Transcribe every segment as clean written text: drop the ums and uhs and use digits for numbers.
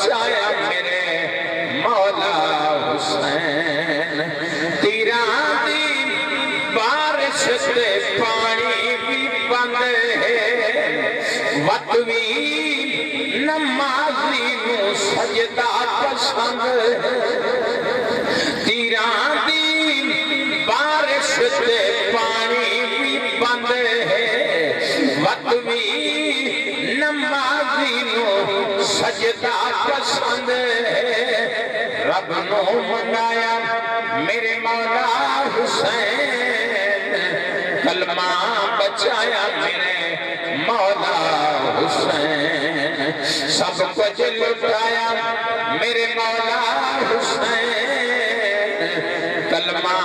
بچایا میرے مولا حسین تیران دی بارش تے پانی بھی بند ہے وطوی نمازی نو سجدہ پسند ہے تیران دی بارش تے پانی بھی بند ہے وطوی نمازی نو سجدہ پسند ہے رب نو منگایا میرے مولا حسین کلمہ بچایا میرے مولا حسین سب کچھ لٹایا میرے مولا حسین کلمہ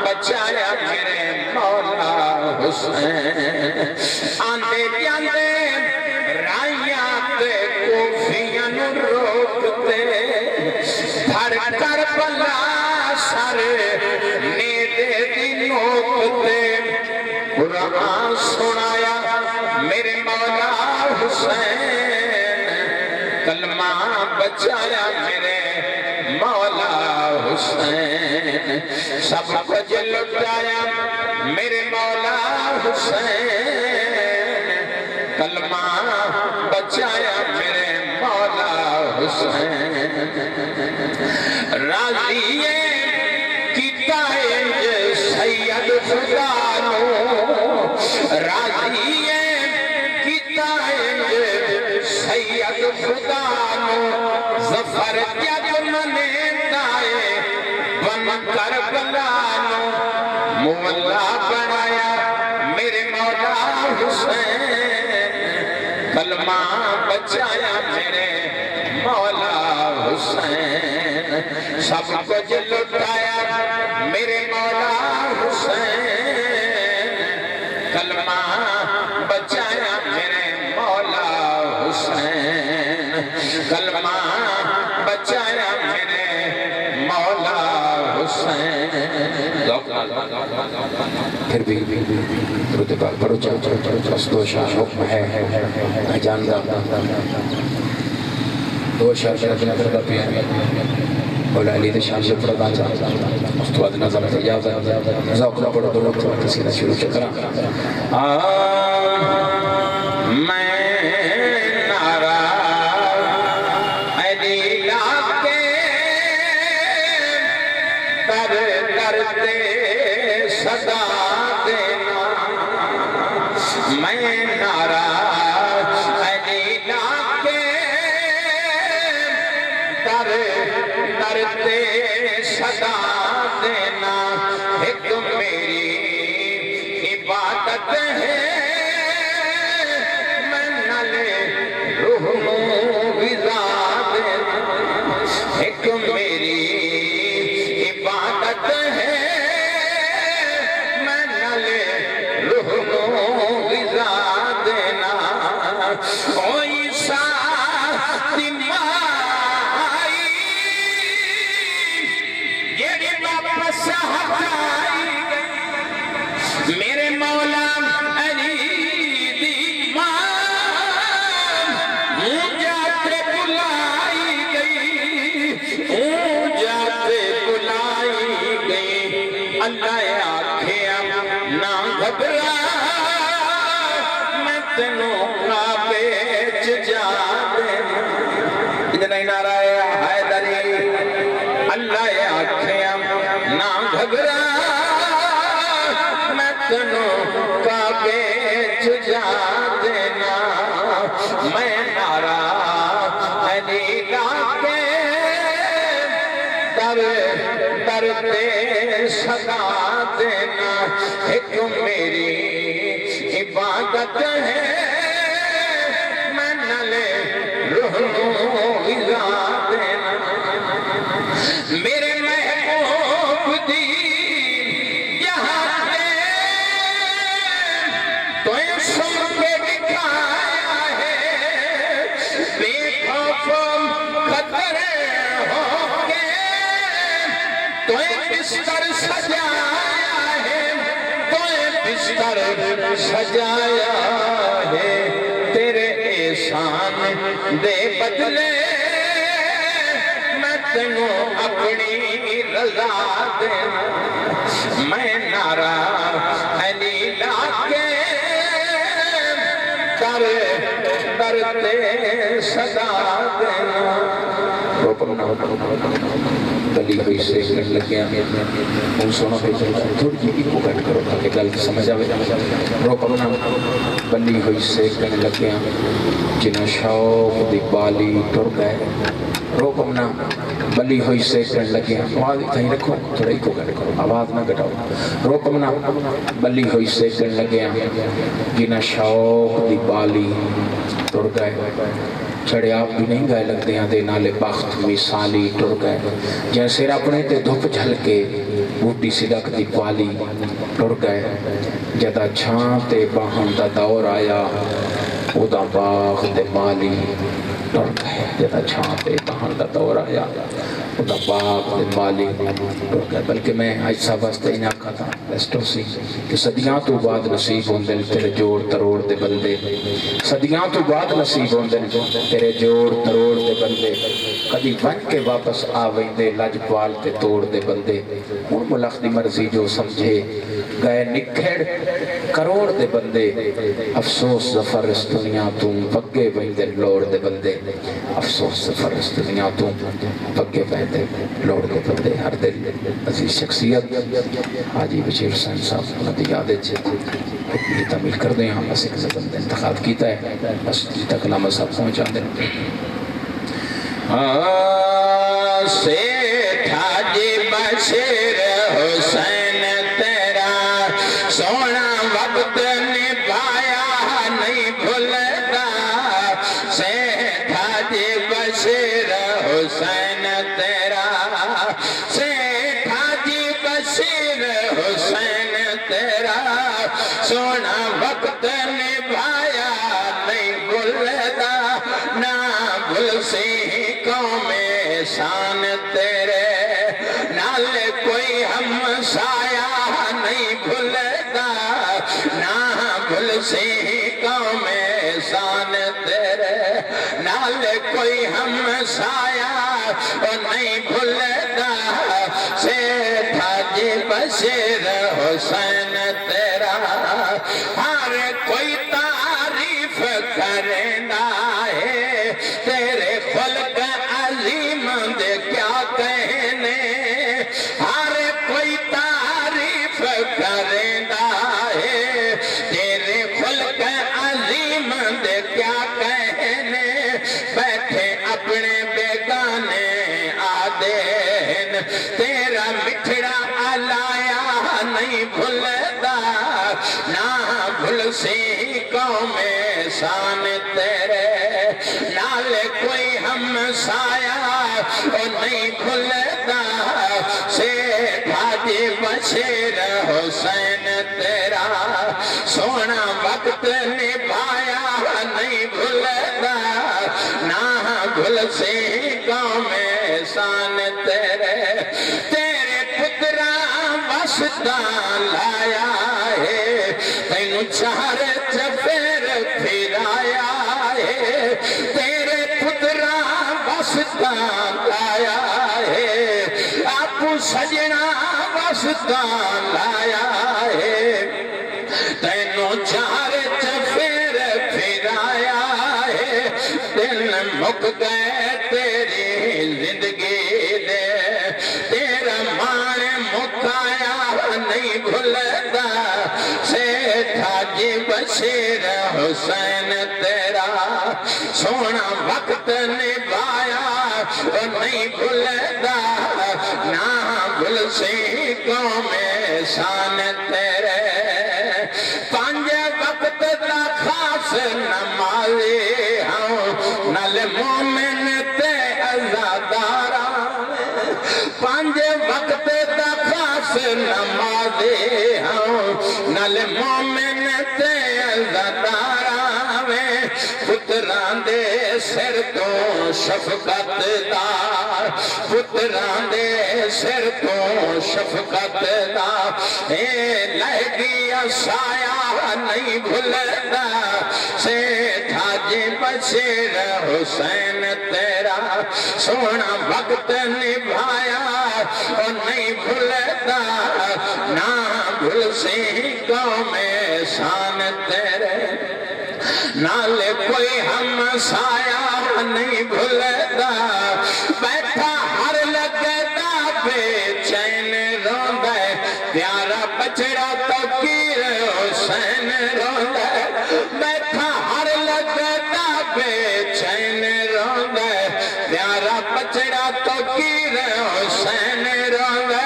بچایا میرے مولا حسین آندے جاندے رائیاں تے کوفیاں نو روکتے دھڑ کر بلا سر نیدے دی نوکتے قرآن سنایا میرے مولا حسین کلمہ بچایا میرے مولا حسین سب کچھ لٹایا میرے مولا حسین کلمہ بچایا میرے مولا حسین راضی کیتا ہے سید خدا نو راضی کیتا ہے سید خدا نو ظفر جگ منیتا ہے بن کر بلا نو مولا بنایا میرے مولا حسین کلمہ بچایا میرے مولا حسین سب کچھ لٹایا میرے مولا حسین کلمہ بچایا میرے مولا حسین کلمہ بچایا میرے مولا حسین پھر بھی درود پاک پڑھو بس دو شاہ حکم ہے میں جانتا دو شاہ کا پیار مولا علی دے شاہ سے پڑھا چاہتا اس تو بعد نظر سے اجازت ذوق نہ پڑھو دو لوگ تسکینہ شروع چکرا میں نعرہ علی لاکے در درتے صدا دینا میں نعرہ علی لاکے در درتے صدا دینا ایک میری عبادت ہے میں نلے روح غذا دینا ایک میری عبادت ہے میں نلے روح غذا دینا او عیسیٰ دمائی یہ واپس ہٹائی میرے مولا علی دی ماں جاتے بلائی گئی جاتے بلائی گئی اللہ آکھیا نہ گھبرا میں تینوں کعبے چ جا دینا اتنا ہی نعرہ حیدری اللہ آکھیا نہ گھبرا میں تینوں کعبے چ جا دینا میں نعرہ علی لاکے در درتے صدا دینا ایک میری عبادت ہے میں نلے روح غذا دینا میرے محبوب دی یہاں پہ تو سن کے دکھایا ہے بے خوف خطرے ہو کے تو بستر سجایا ہے تو بستر سجایا ہے تیرے احسان دے بدلے تینو اپنی رضا دینا میں نعرہ علی لا کے کر درتے صدا دینا روپنا بلی ہوئی سے کر لگیا ان سونا پہ چلتا ہے تھوڑی جی ایک کو کٹ کرو تاکہ گل سمجھ آوے روپنا بلی ہوئی سے کر لگیا جنہ شوق دی بالی ٹر گئے روپنا بلی ہوئی سے کر لگیا آواز اتھائی رکھو تھوڑا ایک کو کٹ کرو آواز نہ گٹاؤ روپنا بلی ہوئی سے کر لگیا جنہ شوق دی بالی ٹر گئے چھڑے آپ بھی نہیں گئے لگ دیاں دے نالے بخت مثالی ٹر گئے جیسے اپنے تے دھوپ جھل کے بوٹی صدق دی پالی ٹر گئے جدا چھان تے باہم دا دور آیا او دا باغ دے مالی ٹر گئے جدا چھان تے باہم دا دور آیا او دا باغ دے مالی ٹر گئے بلکہ میں ایسا واسطے ہی ناکا تھا لیسٹو سی کہ صدیاں تو بعد نصیب ہوندے تیرے جوڑ تروڑ دے بندے صدیاں تو بعد نصیب ہوندے تیرے جوڑ تروڑ دے بندے کدی بن کے واپس آویں لج پال تے توڑ دے بندے ان ملخ دی مرضی جو سمجھے گئے نکھڑ کروڑ دے بندے افسوس ظفر اس دنیا تو پگے ویندے لوڑ دے بندے افسوس ظفر اس دنیا تو پگے ویندے لوڑ دے بندے ہر دل عزیز شخصیت حاجی بشیر حسین صاحب ندی یادے چھے یہ تعمیل کر دیں ہم بس ایک زبان انتخاب کیتا ہے بس تک علامہ صاحب پہنچا دیں سیٹھ حاجی بشیر حسین تیرا سونا وقت نبھایا نہیں بھولتا سیٹھ حاجی بشیر حسین تیرا سیٹھ حاجی بشیر حسین تیرا سونا وقت نبھایا نہیں بھولتا نہ بھول سی قوم شان تیرے نال کوئی ہم سایہ نہیں بھولتا نہ بھول سی قوم شان تیرے نال کوئی ہم سایہ نہیں بھولتا سیٹھ حاجی بشیر حسین تیرا ہر کوئی تعریف کرنا ہے تیرے خلق عظیم دے کیا کہنے ہر کوئی تعریف کرنا ہے تیرے خلق عظیم دے کیا کہنے بیٹھے اپنے بیگانے آدین تیرا مٹھڑا علایا نہیں بھولتا نہ بھول سی قوم شان تیرے نال کوئی ہم سایہ نہیں بھولتا سیٹھ حاجی بشیر حسین تیرا سونا وقت نبھایا نہیں بھولتا نہ بھول سی قوم شان تیرے تیرے پترا واسطہ لایا ہے تینو چار چفیر پھرایا ہے تیرے پترا واسطہ لایا ہے آپ سجنا واسطہ لایا ہے تینو چار چفیر پھرایا ہے دن مک گئے تیری زندگی دے تیرا مان مکایا نہیں بھولتا سیٹھ حاجی بشیر حسین تیرا سونا وقت نبھایا نہیں بھولتا نہ بھول سی قوم شان تیرے پانچ وقت دا خاص نمازی ہوں نل مومن تے عزادارا پانچ وقت دا خاص نمازی ہوں نل مومن تے عزادارا پتراں دے سر تو شفقت دا پتراں دے سر تو شفقت دا اے لہ گیا سایہ نہیں بھولدا سیٹھ حاجی بشیر حسین تیرا سونا وقت نبھایا اور نہیں بھولدا نہ بھول سی قوم احسان تیرے نالے کوئی ہم سایہ نہیں بھولدا بیٹھا ہر لگدا بے چین روندا پیارا بچڑا تقیر حسین روندا بیٹھا ہر لگدا بے چین روندا پیارا بچڑا تقیر حسین روندا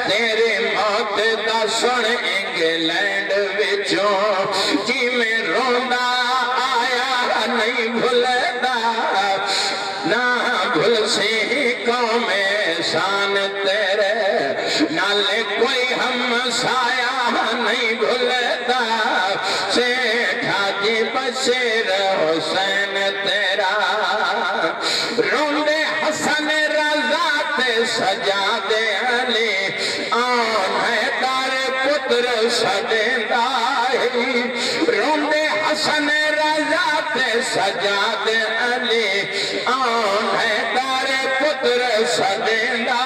تیرے موت دا سن انگلینڈ وچوں جی میں روندا آیا نہیں بھولدا نہ بھول سی قوم احسان تیرے نالے کوئی ہم سایہ نہیں بھولدا سیٹھ حاجی بشیر حسین تیرا روندے حسن رضا تے سجادے علی آن ہے دار پتر سڈیندا روندے حسن رضا تے سجادے علی آن ہے دار پتر سڈیندا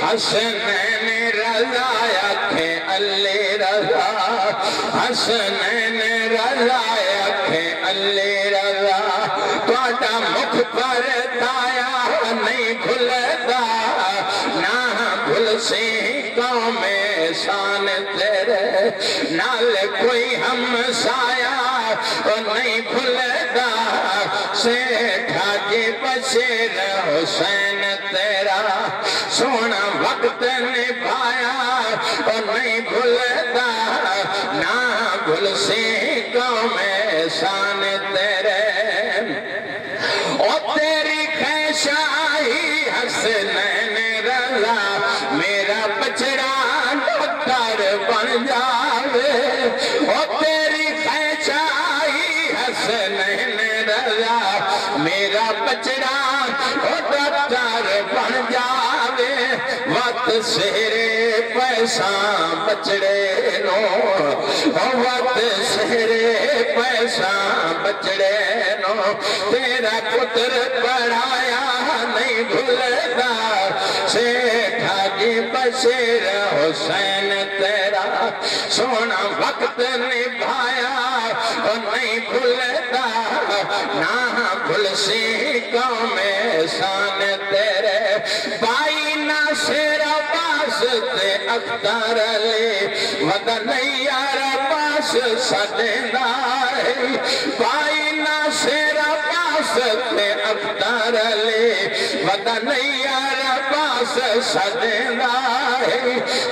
حسنین رضا آکھے علی رضا حسنین رضا آکھے علی رضا تواڈا مکھ پر تایا نہیں بھولدا نہ بھول سی قوم احسان تیرے نال کوئی ہم سایہ نہیں بھولدا سیٹھ حاجی بشیر حسین تیرا سونا وقت نبھایا اور نہیں بھولدا نہ بھول سی قوم احسان تیرے او تیری خیشائی حسنین رضا میرا بچڑا ڈاکٹر بن جاوے او تیری خیشائی حسنین رضا میرا بچڑا ڈاکٹر بن جاوے وقت سہرے پیسہ بچڑے نو وقت سہرے پیسہ بچڑے نو تیرا پتر پڑھایا نہیں بھولدا سیٹھ حاجی بشیر حسین تیرا سونا وقت نبھایا اور نہیں بھولدا نہ بھول سی قوم احسان تیرے بائی ناصر عباس تے اختر علی ودنیار عباس سڈیندا بائی ناصر عباس تے اختر علی ودنیار عباس سڈیندا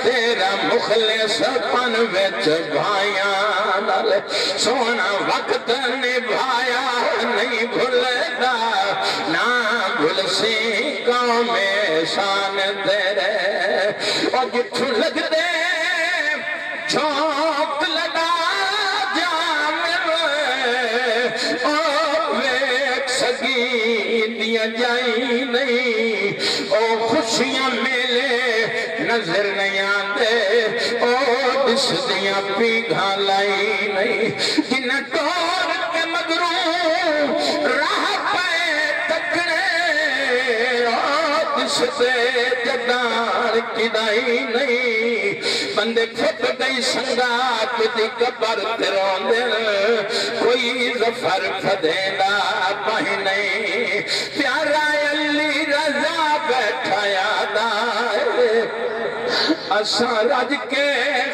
تیرا مخلص پن وچ بھائیاں نال سونا وقت نبھایا نہیں بھولدا نہ بھول سی قوم احسان تیرے اور جتھوں لگ دے جھونک لگا جامر او ویکھ سگی دیاں جائی نہیں او خوشیاں میلے نظر نہیں آندے او دس دیاں پیگھاں لائی نہیں جنہ ٹور کے مگروں راہ پائے تکڑے سے جدار کدائی نہیں بندے پھٹ گئی سنگات دی قبر تیروں دل کوئی ظفر پھدینا پاہی نہیں پیارا علی رضا بیٹھا یاد آئے اساں رج کے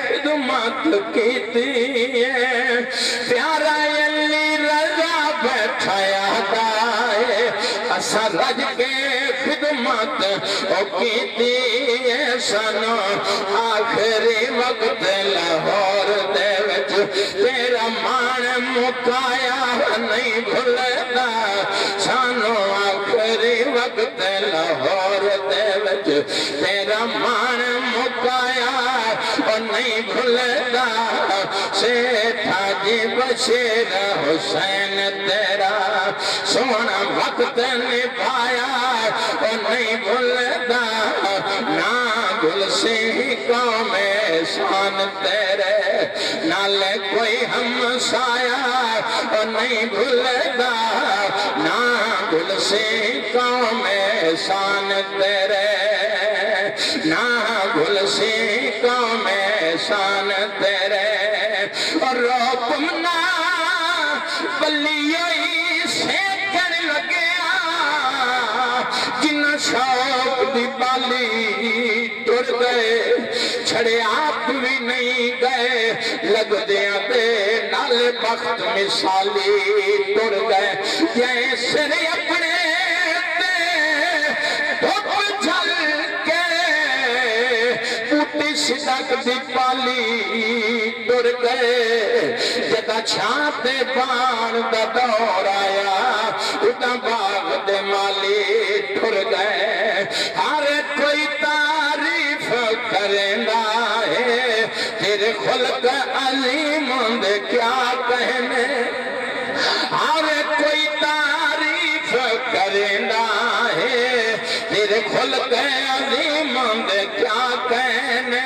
خدمت کیتی ہے پیارا علی رضا بیٹھا یاد آئے اساں رج کے خدمت کیتی ہے سنو آخری وقت لاہور دے وچ تیرا مان مکایا نہیں بھولدا سانو آخری وقت لاہور دے وچ تیرا مان مکایا اور نہیں بھولدا سیٹھ حاجی تاجِ بشیر حسین تیرا سونا وقت نبھایا اور نہیں بھولتا نہ گل سے ہی قوم احسان تیرے نالے کوئی ہمسایا اور نہیں بھولتا نہ گل سے ہی قوم احسان تیرے نہ گل سے ہی قوم احسان تیرے اور روکم نہ بلیوئی سے کر لگیا جن شوق دی بالی ٹر گئے چھڑے آپ بھی نہیں گئے لگ دیا دے نال بخت مثالی ٹر گئے جیسے اپنے صدق دی پالی ٹر گئے جدا چھانتے بان دا دور آیا اتا باغ دے مالی ٹر گئے ہر کوئی تعریف کرنا ہے تیرے خلق عظیم دے کیا کہنے ہر کوئی تعریف کرنا ہے تیرے خلق عظیم دے کیا کہنے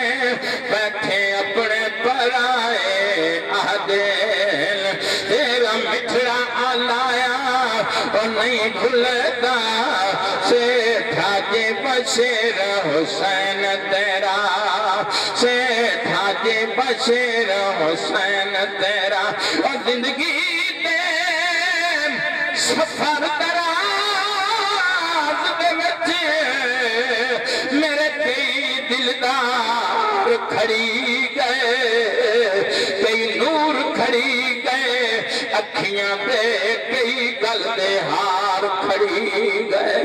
بیٹھے اپنے پرائے آدین تیرا مٹھڑا آلایا اور نہیں بھولتا سیٹھا جی بشیر حسین تیرا سیٹھا جی بشیر حسین تیرا اور زندگی دے سفر دراز دے بچے میرے کئی دلدار کھڑی گئے کئی نور کھڑی گئے اکھیاں دے کئی گل دے ہار کھڑی گئے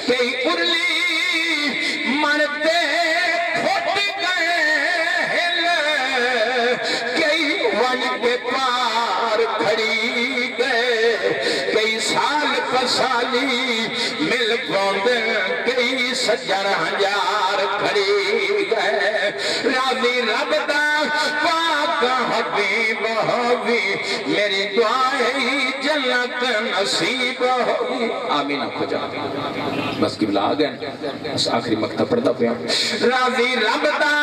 کئی ارلی مرتے پھٹ گئے ہل کئی ون کے پار کھڑی گئے کئی سال پسالی مل پوندن کئی سجن ہنجار کھڑی گئے راضی رب دا پاک حبیب ہوگی میری دعائیں جنت نصیب ہوگی آمین آنکھو جا بس قبلہ آ گئے بس آخری مکتب پڑھتا پیا راضی رب دا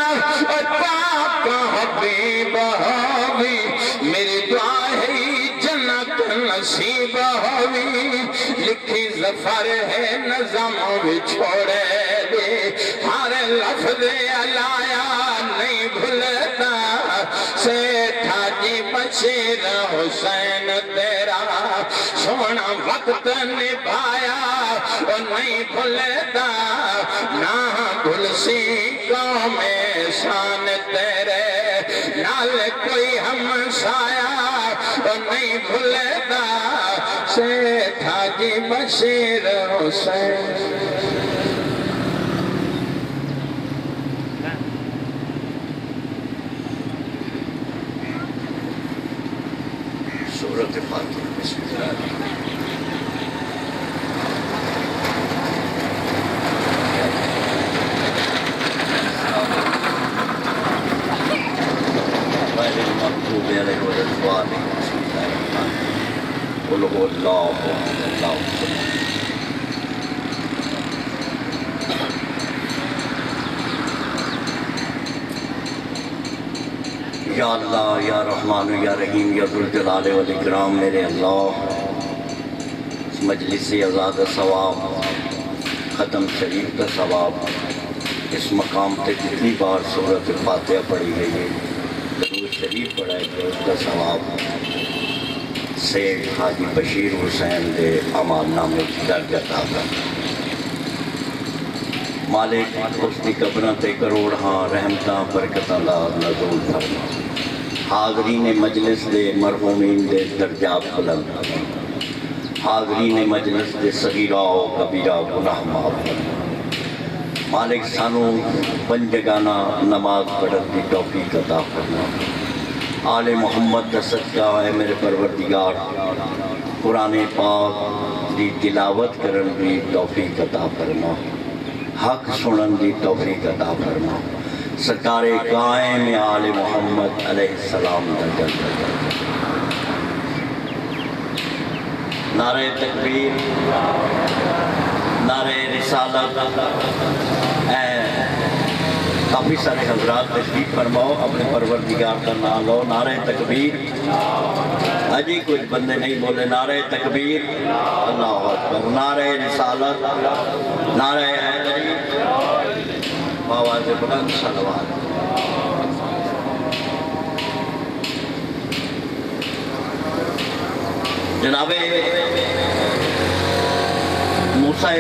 پاک حبیب ہوگی میری دعائیں جنت نصیب ہوگی لکھی ظفر ہے نظم بھی چھوڑے دے ہر لفظ علایا نہیں بھولتا سیٹھا جی بشیر حسین تیرا سونا وقت نبھایا اور نہیں بھولتا نہ بھول سی قوم احسان تیرے نال کوئی ہمسایا اور نہیں بھولتا سیٹھا جی بشیر حسین سورۃ فاتحہ بسم اللہ غیر المغضوب علیہم ولا الضالین بسم اللہ الرحمن الرحیم قل هو اللہ احد اللہ الصمد یا اللہ یا رحمان یا رحیم یا ذوالجلال والاکرام میرے اللہ اس مجلس آزاد ثواب ختم شریف کا ثواب اس مقام تے جتنی بار سورۃ فاتحہ پڑھی گئی ہے درود شریف پڑھائے گئے اس کا ثواب سیٹھ حاجی بشیر حسین دے اعمال نامے کی درج عطا کر مالک اس کی قبراں تے کروڑ ہاں رحمتاں برکتاں دا نزول فرما حاضرین مجلس دے مرحومین دے درجات بلند حاضرین مجلس دے صغیرہ و کبیرہ گناہ معاف فرما مالک سانو پنجگانہ نماز پڑھن کی توفیق عطا فرما آل محمد دا صدقہ اے میرے پروردگار قرآن پاک دی تلاوت کرن دی توفیق عطا فرما حق سنن دی توفیق عطا فرما سرکار قائم آل محمد علیہ السلام دا جلد نعرہ تکبیر، نعرہ رسالت۔ کافی سارے حضرات تشریف فرماؤ، اپنے پروردگار کا نام لو۔ نعرہ تکبیر، اجی کچھ بندے نہیں بولے نعرہ تکبیر، اللہ اکبر، نعرہ رسالت، نعرہ حیدری، آواز بلند صلوات۔ جناب موسیٰ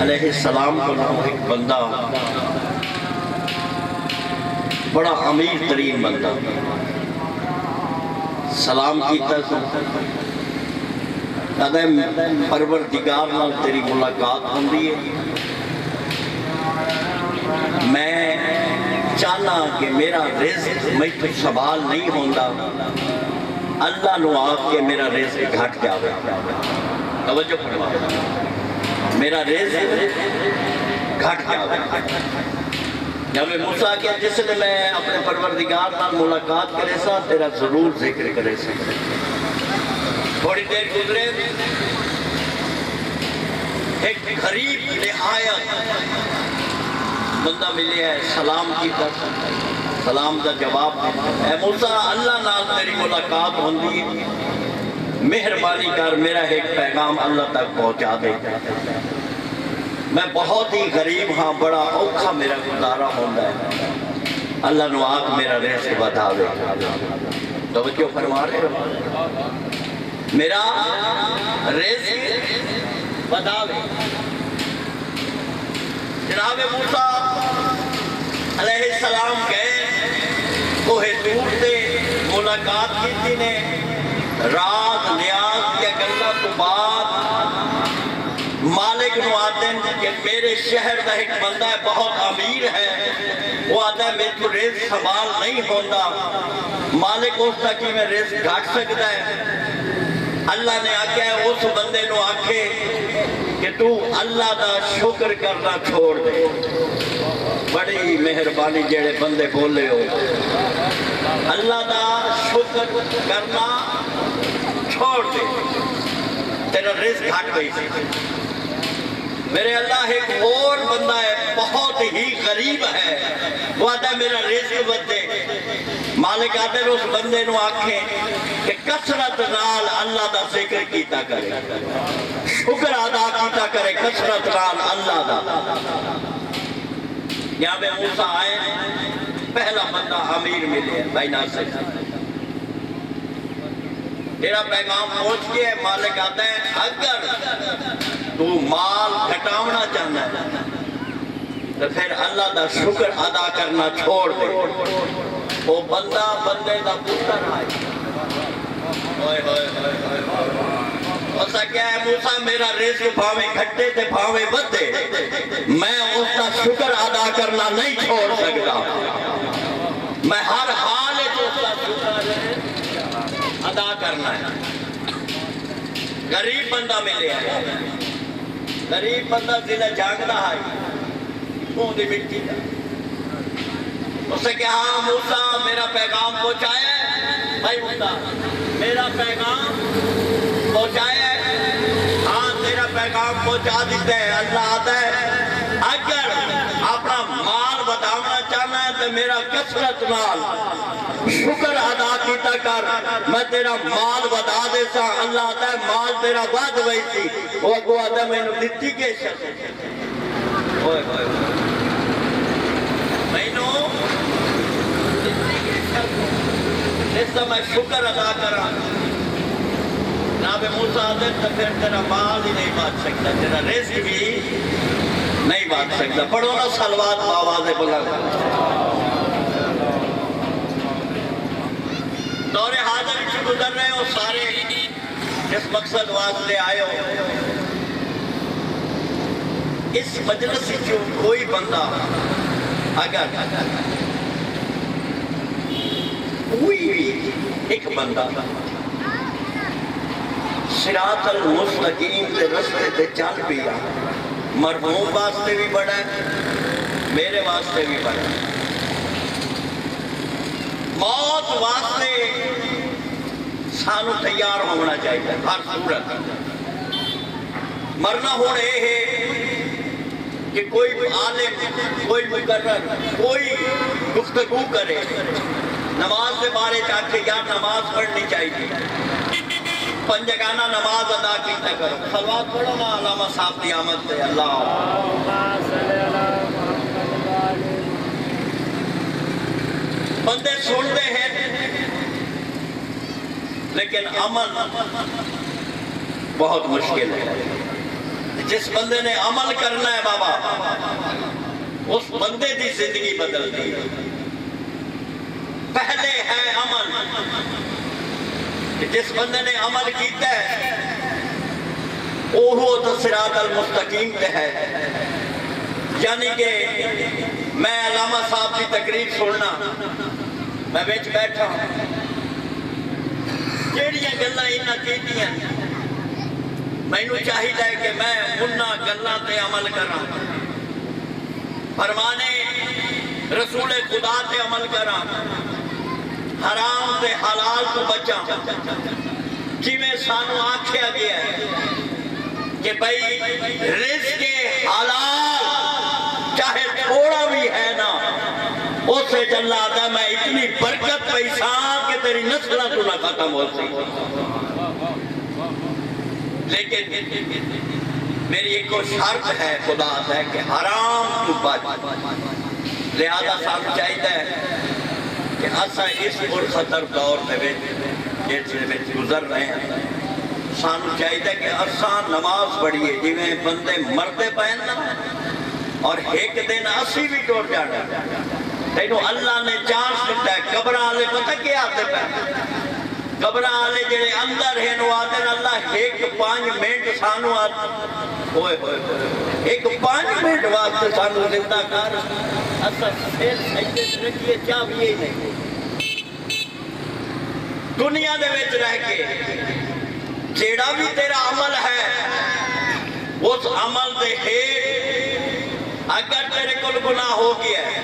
علیہ السلام کو نام ایک بندہ، بڑا امیر ترین بندہ، سلام کیتا کہتا ہے پروردگار نال تیری ملاقات ہوندی ہے، میں چاہنا کہ میرا رزق میں تو سوال نہیں ہوندا، اللہ نو آگ کے میرا رزق گھٹ جاوے۔ توجہ فرما، میرا رزق گھٹ جاوے۔ جب موسیٰ کیا جس نے میں اپنے پروردگار نال ملاقات کرے سا تیرا ضرور ذکر کرے سا۔ تھوڑی دیر گزرے، ایک غریب نہایت بندہ ملے ہے، سلام کیتا، سلام دا جواب اے موسیٰ اللہ نال تیری ملاقات ہوندی ہے، مہربانی کر میرا ایک پیغام اللہ تک پہنچا دے، میں بہت ہی غریب ہاں، بڑا اوکھا میرا گزارا ہوندہ ہے، اللہ نو آگ میرا رزق بتا دے۔ توجہ فرما رہے ہو، میرا رزق بتا دے۔ جناب موسیٰ علیہ السلام گئے کوہ طور سے، ملاقات کی نے، رات نیاز کے گلہ تو بعد مالک نو آتے ہیں کہ میرے شہر دا ایک بندہ ہے بہت امیر ہے، وہ آتا ہے میرے کو رزق سوال نہیں ہوندہ، مالک اس تک ہی میں رزق گھٹ سکتا ہے۔ اللہ نے آکھا ہے اس بندے نو آکھے کہ تو اللہ دا شکر کرنا چھوڑ دے۔ بڑی مہربانی جیڑے بندے بولے ہو، اللہ دا شکر کرنا چھوڑ دے، تیرا رزق گھٹ گئی سی۔ میرے اللہ ایک اور بندہ ہے بہت ہی غریب ہے، وہ آتا ہے میرا رزق بدے۔ مالک آتے ہیں اس بندے نو آکھیں کہ کثرت نال اللہ دا ذکر کیتا کرے، شکر ادا کیتا کرے کثرت نال اللہ دا۔ یہاں پہ موسیٰ آئے، پہلا بندہ امیر ملے بھائی ناصر، تیرا پیغام پہنچ کے مالک آتا ہے اگر تو مال گھٹاونا چاہنا ہے تو پھر اللہ دا شکر ادا کرنا چھوڑ دے۔ وہ بندہ بندے دا پتر آئے، اسا کیا ہے موسیٰ میرا رزق بھاوے گھٹے تے بھاوے بدے، میں اس دا شکر ادا کرنا نہیں چھوڑ سکتا، میں ہر حال اس دا شکر ادا کرنا ہے۔ غریب بندہ ملے ہے، غریب بندہ ضلع جانگنا آئی، خون دی مٹی دا۔ اس سے کہا ہاں موسیٰ میرا پیغام پہنچایا ہے، بھائی موسیٰ میرا پیغام پہنچایا ہے، ہاں تیرا پیغام پہنچا دیتے ہیں۔ اللہ آتا ہے اگر اپنا مال بتاونا چاہنا ہے تو میرا کثرت نال شکر ادا کیتا کر، میں تیرا مال بتا دے سا۔ اللہ آتا ہے مال تیرا بات ہوئی تھی، وہ اگو آتا ہے میں نے دیتی کے شخص میں نے دیتی کے شخص اس سے میں شکر ادا کرا۔ جناب موسیٰ آتے تو پھر تیرا مال ہی نہیں بات سکتا، تیرا رزق بھی نہیں بات سکتا۔ پڑھو نا صلوات آواز بلند۔ دور حاضر سے گزر رہے ہو سارے، جس مقصد واسطے آئے ہو، اس مجلس سے کوئی بندہ اگر کوئی ایک بندہ صراط المستقیم کے رستے تے چل پیا، مرحوم واسطے بھی بڑا ہے، میرے واسطے بھی بڑا ہے، موت واسطے سانو تیار ہونا چاہیے ہر صورت۔ مرنا ہوں یہ ہے کہ کوئی عالم، کوئی مقرر، کوئی گفتگو کرے نماز کے بارے چاہ کے یا نماز پڑھنی چاہیے، پنجگانہ نماز ادا کیتا کرو، صلوات پڑھو نا علامہ صاحب کی آمد سے اللہ بندے سنتے ہیں لیکن عمل بہت مشکل ہے۔ جس بندے نے عمل کرنا ہے بابا اس بندے دی زندگی بدلتی ہے۔ پہلے ہے عمل، جس بندے نے عمل کیتا ہے وہ صراط المستقیم پہ ہے۔ یعنی کہ میں علامہ صاحب کی تقریر سننا، میں بیچ بیٹھا جیڑیاں گلاں انہاں کیتیاں مینوں چاہیے کہ میں انہاں گلاں تے عمل کراں، فرمانے رسول خدا تے عمل کراں، حرام تے حلال کو بچاں، جویں سانو آکھیا گیا ہے کہ بھئی رزق حلال چاہے تھوڑا بھی ہے نا اسے جل آتا میں اتنی برکت پیسان کہ تیری نسلہ تو نہ ختم ہو سی۔ لیکن میری ایک کو شرط ہے خدا ہے کہ حرام تو بچ، لہذا ساتھ چاہیے کہ اسا اس خطر دور میں جس گزر رہے ہیں سانو چاہیے کہ اسا نماز پڑھیے جویں بندے مردے پہننا اور ایک دن اسی بھی ٹوٹ جانا۔ تینوں اللہ نے چانس دیتا ہے۔ قبرہ والے پتہ کیا آتے پہ قبرہ والے جڑے اندر ہیں وہ آتے ہیں اللہ ایک 5 منٹ سانو آتے ہوئے ایک 5 منٹ واسطے سانو زندہ کر اسا پھر سجدے رکھیے چاہیے نہیں۔ دنیا دے وچ رہ کے جیڑا بھی تیرا عمل ہے اس عمل دے ہیٹ اگر تیرے کل گناہ ہو گیا ہے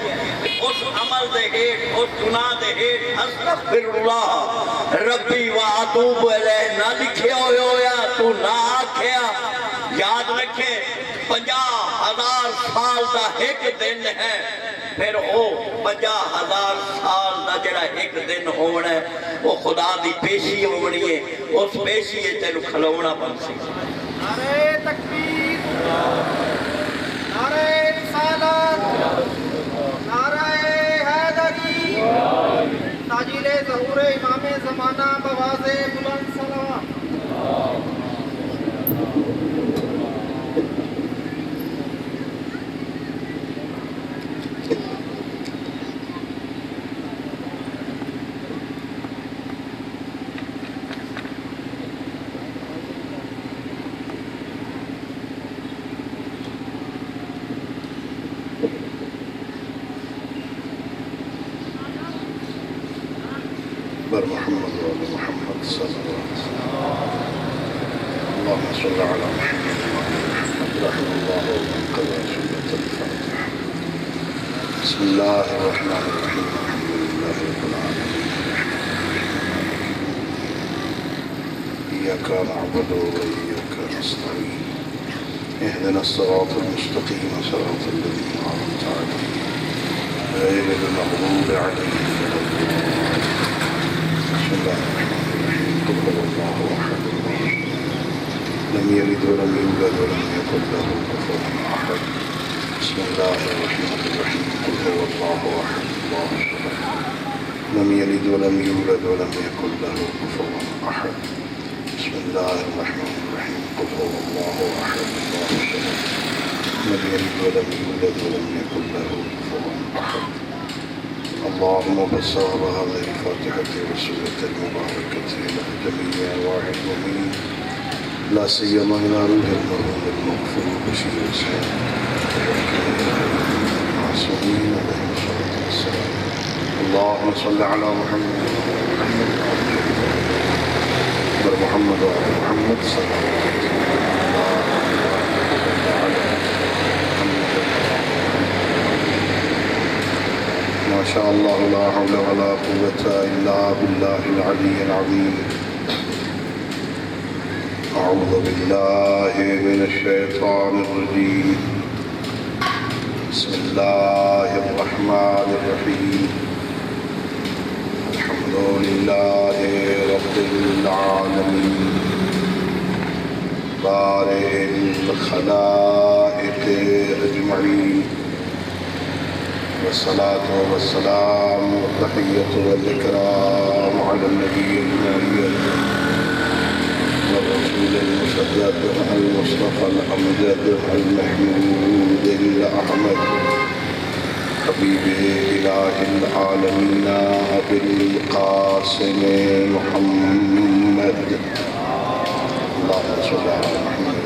اس عمل دے ہیٹ اس گناہ دے ہیٹ استغفر اللہ ربی و اتوب الیہ نہ لکھیا ہویا تو نہ آکھیا۔ یاد رکھے 50,000 سال دا ایک دن ہے، پھر او 50,000 سال دا جڑا ایک دن ہونا ہے وہ خدا دی پیشی ہونی ہے، اس پیشی ہے تینو کھلونا بن سی۔ نعرہ تکبیر، نعرہ رسالت، نعرہ حیدری، تاجیل ظہور امام زمانہ بواز بلند صلوات۔ بر محمد وعلى محمد صلى الله عليه وسلم اللهم صل على محمد وعلى محمد رحم الله ومن قضى سنة الفاتحة بسم الله الرحمن الرحيم الحمد لله رب العالمين إياك نعبد وإياك نستعين اهدنا الصراط المستقيم صراط الذين أنعمت عليهم غير المغضوب عليهم ولا الضالين بسم الله الرحمن الرحيم قل هو الله احد لم يلد ولم يولد ولم يكن له كفوا احد بسم الله الرحمن الرحيم قل هو الله احد الله الصمد لم يلد ولم يولد ولم يكن له كفوا احد بسم الله الرحمن الرحيم قل هو الله احد الله الصمد لم يلد ولم يولد ولم يكن له كفوا احد اللهم بصواب هذه الفاتحة والسورة المباركة إلى جميع أرواح المؤمنين لا سيما إلى روح المرحوم المغفور بشير الإسلام المعصومين عليهم الصلاة والسلام اللهم صل على محمد وعلى محمد وعلى محمد صلى الله عليه ما شاء الله لا حول ولا قوة إلا بالله العلي العظيم أعوذ بالله من الشيطان الرجيم بسم الله الرحمن الرحيم الحمد لله رب العالمين بارئ الخلائق أجمعين والصلاة والسلام والتحية والإكرام على النبي الأمين والرسول المسدد المصطفى الأمجد المحمود الأحمد حبيب إله العالمين أبي القاسم محمد اللهم صل على محمد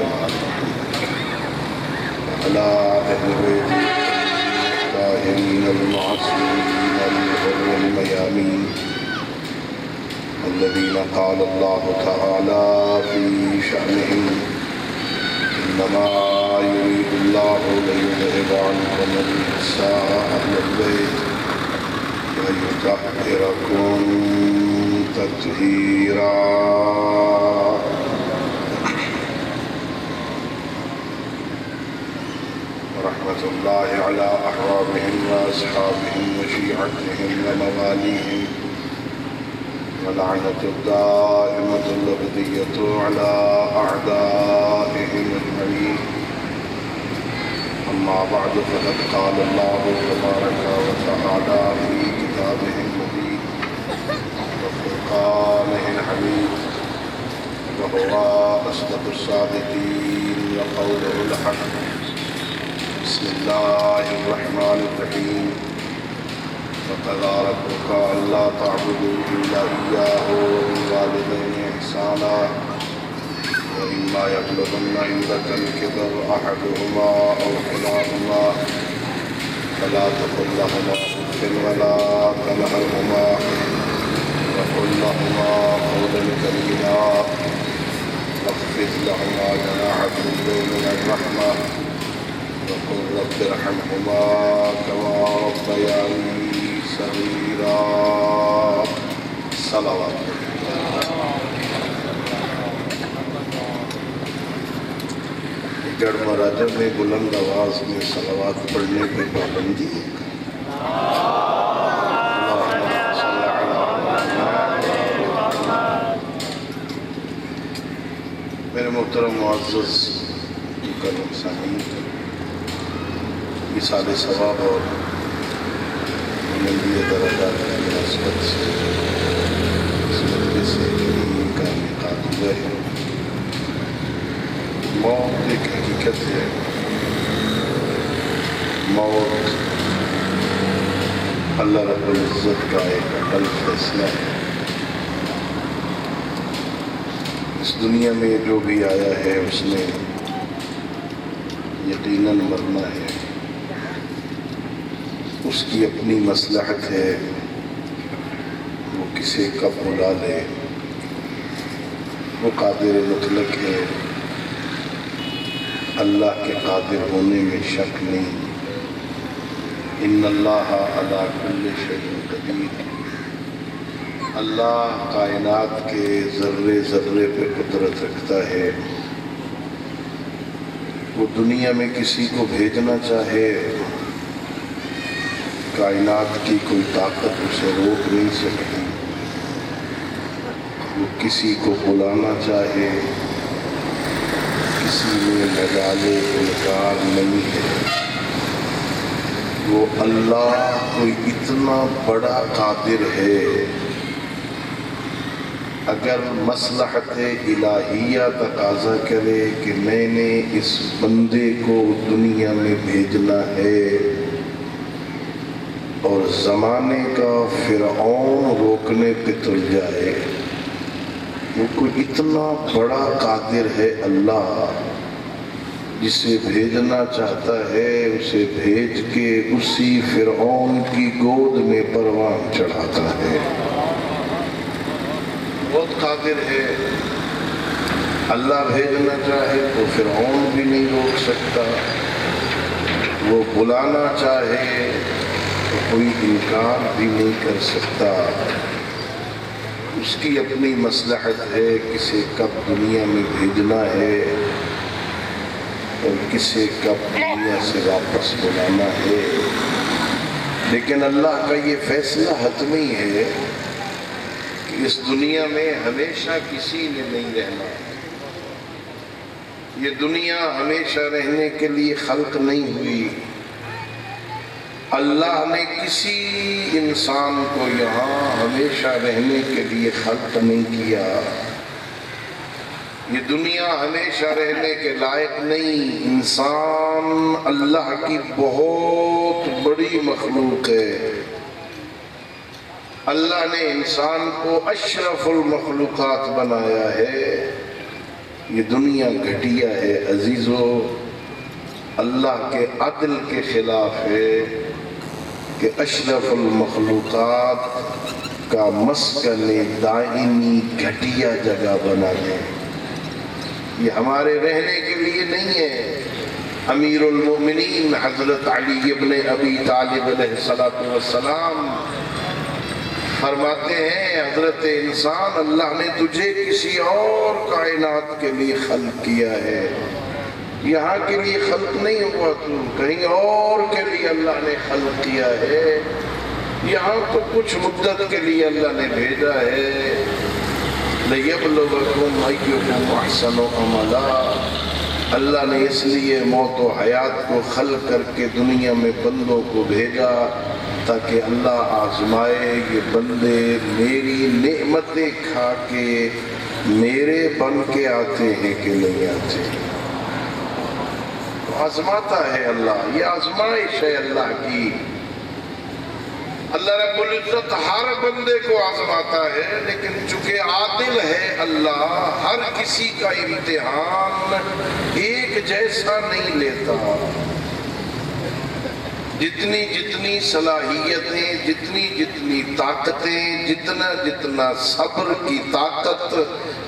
وعلى أهل بيته الطاهرين المعصومين الغر الميامين الذين قال الله تعالى في شأنهم إنما يريد الله ليذهب عنكم الرجس أهل البيت ويطهركم تطهيرا ورحمة الله على أحبابهم وأصحابهم وشيعتهم ومواليهم ولعنة الدائمة الأبدية على أعدائهم أجمعين أما بعد فقد قال الله تبارك وتعالى في كتابه المبين وفرقانه الحميد وهو أصدق الصادقين وقوله الحق بسم الله الرحمن الرحيم وقضى ربك ألا تعبدوا إلا إياه وبالوالدين إحسانا وإما يبلغن عندك الكبر أحدهما أو كلاهما فلا تقل لهما أف ولا تنهرهما وقل لهما قولا كريما واخفض لهما جناح الذل من الرحمة وقل رب ارحمهما كما ربياني صغيرا صلوات جڑ مراجب میں بلند آواز میں صلوات پڑھنے کی پابندی ہے میرے محترم معزز مکرم سامعین مثال ثواب اور بلندی درجات کی مناسبت سے اس مجلس کریم کا انعقاد ہوا ہے۔ موت ایک حقیقت ہے، موت اللہ رب العزت کا ایک اٹل فیصلہ ہے۔ اس دنیا میں جو بھی آیا ہے اس نے یقیناً مرنا ہے، اس کی اپنی مصلحت ہے وہ کسے کب بلا لے، وہ قادر مطلق ہے، اللہ کے قادر ہونے میں شک نہیں۔ ان اللہ علی کل شیء قدیر، اللہ کائنات کے ذرے ذرے پہ قدرت رکھتا ہے۔ وہ دنیا میں کسی کو بھیجنا چاہے، کائنات کی کوئی طاقت اسے روک نہیں سکتی۔ وہ کسی کو بلانا چاہے، کسی میں مجال انکار نہیں ہے۔ وہ اللہ کوئی اتنا بڑا قادر ہے، اگر مصلحت الہیہ تقاضا کرے کہ میں نے اس بندے کو دنیا میں بھیجنا ہے اور زمانے کا فرعون روکنے پہ تل جائے، وہ کوئی اتنا بڑا قادر ہے اللہ، جسے بھیجنا چاہتا ہے اسے بھیج کے اسی فرعون کی گود میں پروان چڑھاتا ہے۔ بہت قادر ہے، اللہ بھیجنا چاہے تو فرعون بھی نہیں روک سکتا، وہ بلانا چاہے تو کوئی انکار بھی نہیں کر سکتا۔ اس کی اپنی مصلحت ہے، کسے کب دنیا میں بھیجنا ہے اور کسے کب دنیا سے واپس بلانا ہے، لیکن اللہ کا یہ فیصلہ حتمی ہے کہ اس دنیا میں ہمیشہ کسی نے نہیں رہنا۔ یہ دنیا ہمیشہ رہنے کے لیے خلق نہیں ہوئی، اللہ نے کسی انسان کو یہاں ہمیشہ رہنے کے لیے خلق نہیں کیا۔ یہ دنیا ہمیشہ رہنے کے لائق نہیں۔ انسان اللہ کی بہت بڑی مخلوق ہے۔ اللہ نے انسان کو اشرف المخلوقات بنایا ہے۔ یہ دنیا گھٹیا ہے عزیزو، اللہ کے عدل کے خلاف ہے کہ اشرف المخلوقات کا مسکن دائمی گھٹیا جگہ بنا دیں۔ یہ ہمارے رہنے کے لیے نہیں ہے۔ امیر المؤمنین حضرت علی ابن ابی طالب علیہ السلام فرماتے ہیں، حضرت انسان، اللہ نے تجھے کسی اور کائنات کے لیے خلق کیا ہے، یہاں کے لیے خلق نہیں ہوا، تو کہیں اور کے لیے اللہ نے خلق کیا ہے۔ یہاں تو کچھ مدت کے لیے اللہ نے بھیجا ہے۔ لِيَبْلُوَكُمْ أَيُّكُمْ أَحْسَنُ عَمَلًا۔ اللہ نے اس لیے موت و حیات کو خلق کر کے دنیا میں بندوں کو بھیجا تاکہ اللہ آزمائے یہ بندے میری نعمتیں کھا کے میرے بن کے آتے ہیں کہ نہیں آتے۔ آزماتا ہے اللہ، یہ آزمائش ہے اللہ کی۔ اللہ رب العزت ہر بندے کو آزماتا ہے، لیکن چونکہ عادل ہے اللہ، ہر کسی کا امتحان ایک جیسا نہیں لیتا۔ جتنی جتنی صلاحیتیں، جتنی جتنی طاقتیں، جتنا جتنا صبر کی طاقت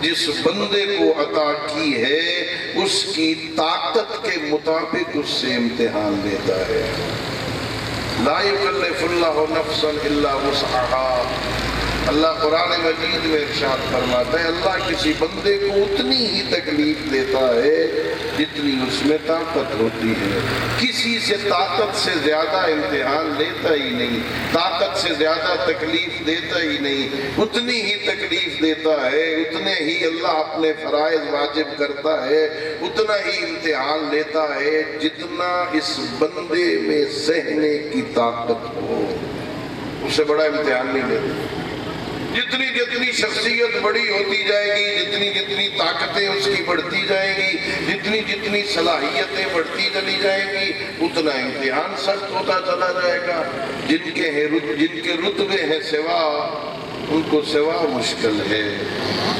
جس بندے کو عطا کی ہے، اس کی طاقت کے مطابق اس سے امتحان لیتا ہے۔ لا یکلف اللہ نفسا الا وسعها۔ اللہ قرآن مجید میں ارشاد فرماتا ہے، اللہ کسی بندے کو اتنی ہی تکلیف دیتا ہے جتنی اس میں طاقت ہوتی ہے۔ کسی سے طاقت سے زیادہ امتحان لیتا ہی نہیں، طاقت سے زیادہ تکلیف دیتا ہی نہیں، اتنی ہی تکلیف دیتا ہے، اتنے ہی اللہ اپنے فرائض واجب کرتا ہے، اتنا ہی امتحان لیتا ہے جتنا اس بندے میں سہنے کی طاقت ہو۔ اس سے بڑا امتحان نہیں لیتا۔ جتنی جتنی شخصیت بڑی ہوتی جائے گی، جتنی جتنی طاقتیں اس کی بڑھتی جائیں گی، جتنی جتنی صلاحیتیں بڑھتی چلی جائیں گی، اتنا امتحان سخت ہوتا چلا جائے گا۔ جن کے رتبے ہیں سوا، ان کو سوا مشکل ہے۔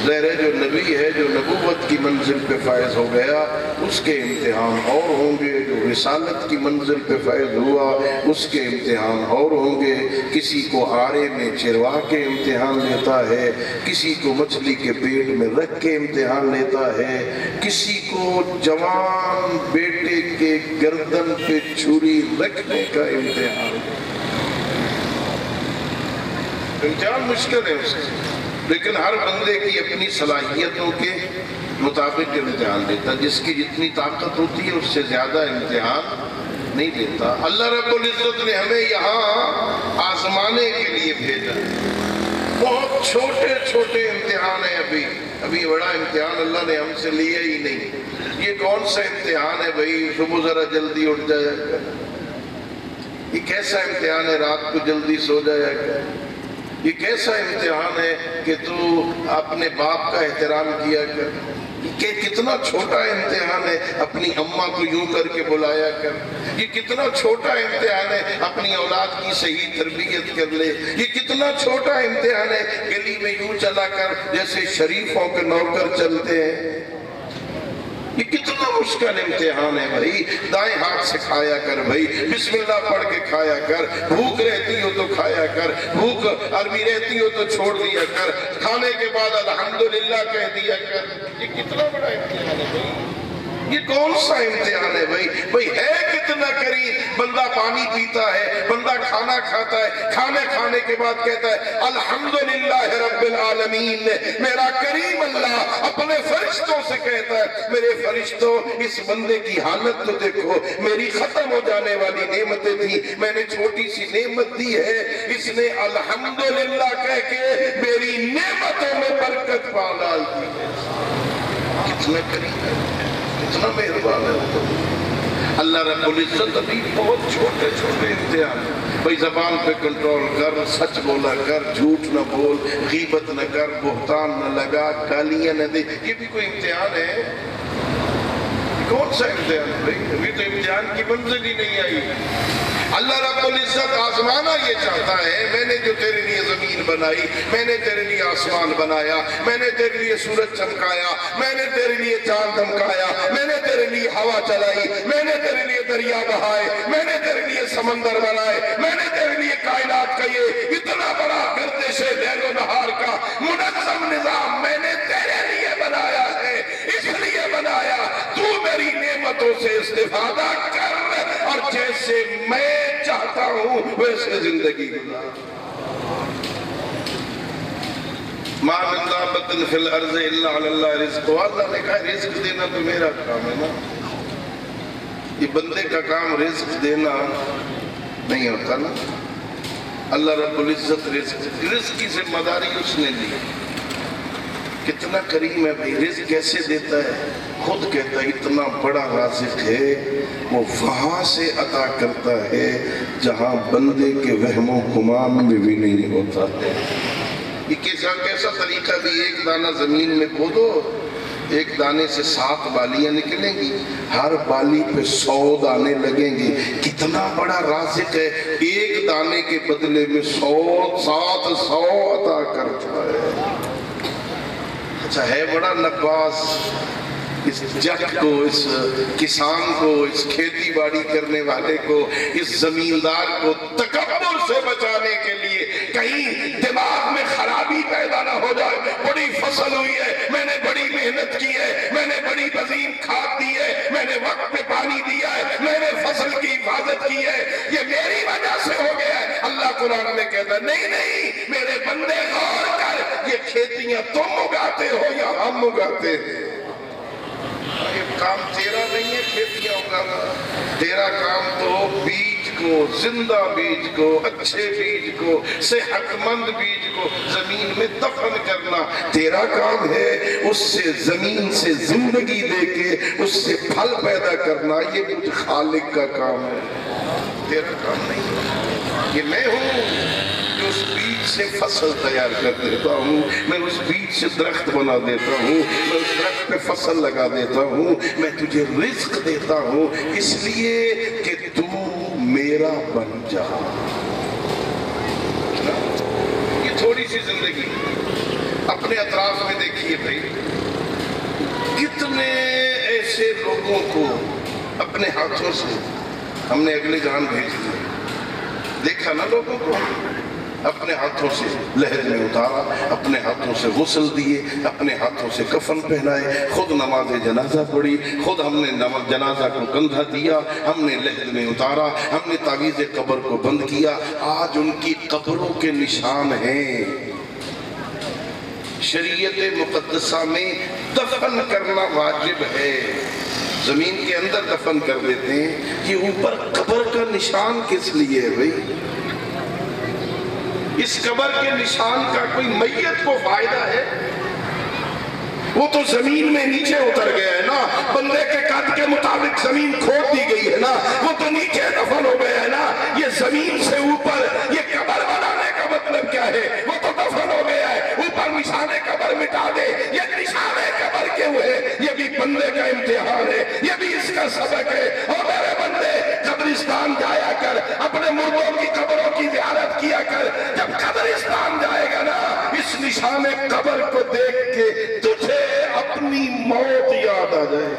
ظاہر ہے جو نبی ہے، جو نبوت کی منزل پہ فائز ہو گیا، اس کے امتحان اور ہوں گے۔ جو رسالت کی منزل پہ فائز ہوا، اس کے امتحان اور ہوں گے۔ کسی کو آرے میں چروا کے امتحان لیتا ہے، کسی کو مچھلی کے پیٹ میں رکھ کے امتحان لیتا ہے، کسی کو جوان بیٹے کے گردن پہ چھری رکھنے کا امتحان۔ امتحان مشکل ہے اس سے، لیکن ہر بندے کی اپنی صلاحیتوں کے مطابق امتحان دیتا۔ جس کی جتنی طاقت ہوتی ہے اس سے زیادہ امتحان نہیں دیتا۔ اللہ رب العزت نے ہمیں یہاں آزمانے کے لیے بھیجا۔ بہت چھوٹے چھوٹے امتحان ہیں۔ ابھی بڑا امتحان اللہ نے ہم سے لیا ہی نہیں۔ یہ کون سا امتحان ہے بھائی، صبح ذرا جلدی اٹھ جایا کر؟ یہ کیسا امتحان ہے رات کو جلدی سو جایا کر؟ یہ کیسا امتحان ہے کہ تو اپنے باپ کا احترام کیا کر؟ کہ کتنا چھوٹا امتحان ہے اپنی اماں کو یوں کر کے بلایا کر۔ یہ کتنا چھوٹا امتحان ہے اپنی اولاد کی صحیح تربیت کر لے۔ یہ کتنا چھوٹا امتحان ہے گلی میں یوں چلا کر جیسے شریفوں کے نوکر چلتے ہیں۔ یہ کتنا مشکل امتحان ہے بھائی۔ دائیں ہاتھ سے کھایا کر بھائی، بسم اللہ پڑھ کے کھایا کر۔ بھوک رہتی ہو تو کھایا کر، بھوک عربی رہتی ہو تو چھوڑ دیا کر، کھانے کے بعد الحمدللہ کہہ دیا کر۔ یہ کتنا بڑا امتحان ہے بھائی۔ یہ کون سا امتحان ہے بھائی ہے کتنا کریم. بندہ پانی پیتا ہے, بندہ کھانا کھاتا ہے, کھانے کے بعد کہتا ہے الحمدللہ رب العالمین. میرا کریم اللہ اپنے فرشتوں سے کہتا ہے میرے فرشتوں اس بندے کی حالت تو دیکھو, میری ختم ہو جانے والی نعمتیں تھیں, میں نے چھوٹی سی نعمت دی ہے, اس نے الحمدللہ کہہ کے میری نعمتوں میں برکت پا ڈال دی. کتنا کریم ہے, کتنا مہربان ہے اللہ رب العزت. ابھی بہت چھوٹے امتحان. بھئی زبان پہ کنٹرول کر, سچ بولا کر, جھوٹ نہ بول, غیبت نہ کر, بہتان نہ لگا, گالیاں نہ دے. یہ بھی کوئی امتحان ہے؟ کون سا امتحان ہے بھئی؟ ابھی تو امتحان کی منزل ہی نہیں آئی. اللہ رب العزت آزمانا یہ چاہتا ہے, میں نے جو تیرے لیے زمین بنائی, میں نے تیرے لیے آسمان بنایا, میں نے تیرے لیے سورج چمکایا, میں نے تیرے لیے چاند دمکایا, میں نے تیرے لیے ہوا چلائی, میں نے تیرے لیے دریا بہائے, میں نے تیرے لیے سمندر بنائے, میں نے تیرے لیے کائنات کا یہ اتنا بڑا گردش لیل و نہار کا منظم نظام میں نے تیرے لیے بنایا ہے. اس لیے بنایا تو میری نعمتوں سے استفادہ کر اور جیسے میں چاہتا ہوں ویسے زندگی گزار. ما من دابۃ فی الارض الا علی اللہ رزقها. اللہ نے کہا رزق دینا تو میرا کام ہے نا, یہ بندے کا کام رزق دینا نہیں ہوتا نا. اللہ رب العزت رزق کی ذمہ داری اس نے لی. کتنا کریم ہے بھائی. رزق کیسے دیتا ہے؟ خود کہتا ہے اتنا بڑا رازق ہے, وہ وہاں سے عطا کرتا ہے جہاں بندے کے وہم و گمان میں بھی نہیں ہوتا ہے. یہ کیسا طریقہ بھی, ایک دانہ زمین میں کھودو, ایک دانے سے 7 بالیاں نکلیں گی, ہر بالی پہ 100 دانے لگیں گے. کتنا بڑا رازق ہے, ایک دانے کے بدلے میں 700 عطا کرتا ہے. اچھا ہے بڑا نواز. اس جٹ کو, اس کسان کو, اس کھیتی باڑی کرنے والے کو, اس زمیندار کو تکبر سے بچانے کے لیے کہیں دماغ میں خرابی پیدا نہ ہو جائے. بڑی فصل ہوئی ہے, میں نے بڑی محنت کی ہے, میں نے بڑی عظیم کھاد دی ہے, میں نے وقت پہ پانی دیا ہے, میں نے فصل کی حفاظت کی ہے, یہ میری وجہ سے ہو گیا ہے. اللہ قرآن میں کہتا ہے نہیں میرے بندے غور کر, یہ کھیتیاں تم اگاتے ہو یا ہم اگاتے ہیں؟ یہ کام تیرا نہیں ہے کھیتیاں اگانا. تیرا کام تو بیج کو, زندہ بیج کو, اچھے بیج کو, صحت مند بیج کو زمین میں دفن کرنا تیرا کام ہے. اس سے زمین سے زندگی دے کے اس سے پھل پیدا کرنا یہ کچھ خالق کا کام ہے, تیرا کام نہیں. یہ میں ہوں جو اس بیج سے فصل تیار کر دیتا ہوں, میں اس بیج سے درخت بنا دیتا ہوں, میں اس درخت پہ فصل لگا دیتا ہوں, میں تجھے رزق دیتا ہوں اس لیے کہ تو میرا بن جا. یہ تھوڑی سی زندگی اپنے اطراف میں دیکھیے بھائی, کتنے ایسے لوگوں کو اپنے ہاتھوں سے ہم نے اگلے جہان بھیج دیا. دیکھا نا لوگوں کو, اپنے ہاتھوں سے لحد میں اتارا, اپنے ہاتھوں سے غسل دیے, اپنے ہاتھوں سے کفن پہنائے, خود نماز جنازہ پڑھی, خود ہم نے جنازہ کو کندھا دیا, ہم نے لحد میں اتارا, ہم نے تعویذ قبر کو بند کیا. آج ان کی قبروں کے نشان ہیں. شریعت مقدسہ میں دفن کرنا واجب ہے, زمین کے اندر دفن کر دیتے ہیں. یہ اوپر قبر کا نشان کس لیے ہے بھائی؟ اس قبر کے نشان کا کوئی میت کو فائدہ ہے؟ وہ تو زمین میں نیچے اتر گیا ہے نا, بندے کے قد کے مطابق زمین کھود دی گئی ہے نا, وہ تو نیچے دفن ہو گیا ہے نا. یہ زمین سے اوپر یہ قبر بنانے کا مطلب کیا ہے؟ وہ تو دفن ہو گیا ہے, اوپر نشان قبر مٹا دے. یہ نشان قبر کیوں ہے؟ یہ بھی بندے کا امتحان ہے, یہ بھی اس کا سبق ہے. اور میرے بندے قبرستان جایا کر, اپنے مردوں کی قبروں کی زیارت کیا کر. جب قبرستان جائے گا نا, اس نشان قبر کو دیکھ کے تجھے اپنی موت یاد آ جائے.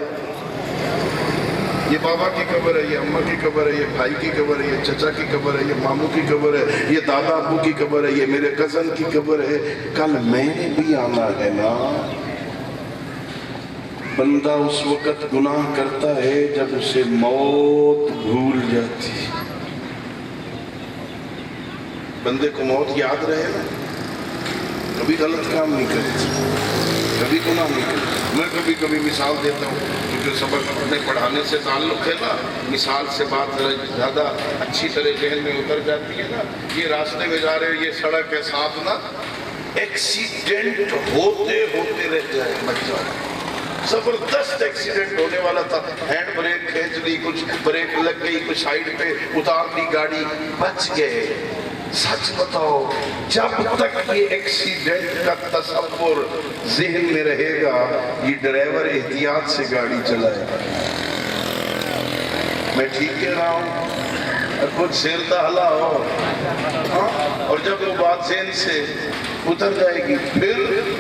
یہ بابا کی قبر ہے, یہ اماں کی قبر ہے, یہ بھائی کی قبر ہے, یہ چچا کی قبر ہے, یہ ماموں کی قبر ہے, یہ دادا ابو کی قبر ہے, یہ میرے کزن کی قبر ہے. کل میں نے بھی آنا ہے نا. بندہ اس وقت گناہ کرتا ہے جب اسے موت بھول جاتی ہے۔ بندے کو موت یاد رہے نا، کبھی غلط کام نہیں کرتی، کبھی گناہ نہیں کرتی۔ میں کبھی کبھی مثال دیتا ہوں کیونکہ سبق اپنے پڑھانے سے تعلق ہے نا، مثال سے بات زیادہ اچھی طرح ذہن میں اتر جاتی ہے نا۔ یہ راستے میں جا رہے، یہ سڑک کے ساتھ نا ایکسیڈنٹ ہوتے ہوتے رہ جائے، بچ جائے۔ زبردست ایکسیڈنٹ ہونے والا تھا، ہینڈ بریک کھینچ لی، کچھ بریک لگ گئی، کچھ سائیڈ پہ اتار لی گاڑی، بچ گئے۔ سچ بتاؤ، جب تک یہ ایکسیڈنٹ کا تصور ذہن میں رہے گا، یہ ڈرائیور احتیاط سے گاڑی چلائے گا۔ میں ٹھیک کہہ رہا ہوں؟ کچھ سیر دہلا ہو، اور جب وہ بات ذہن سے اتر جائے گی، پھر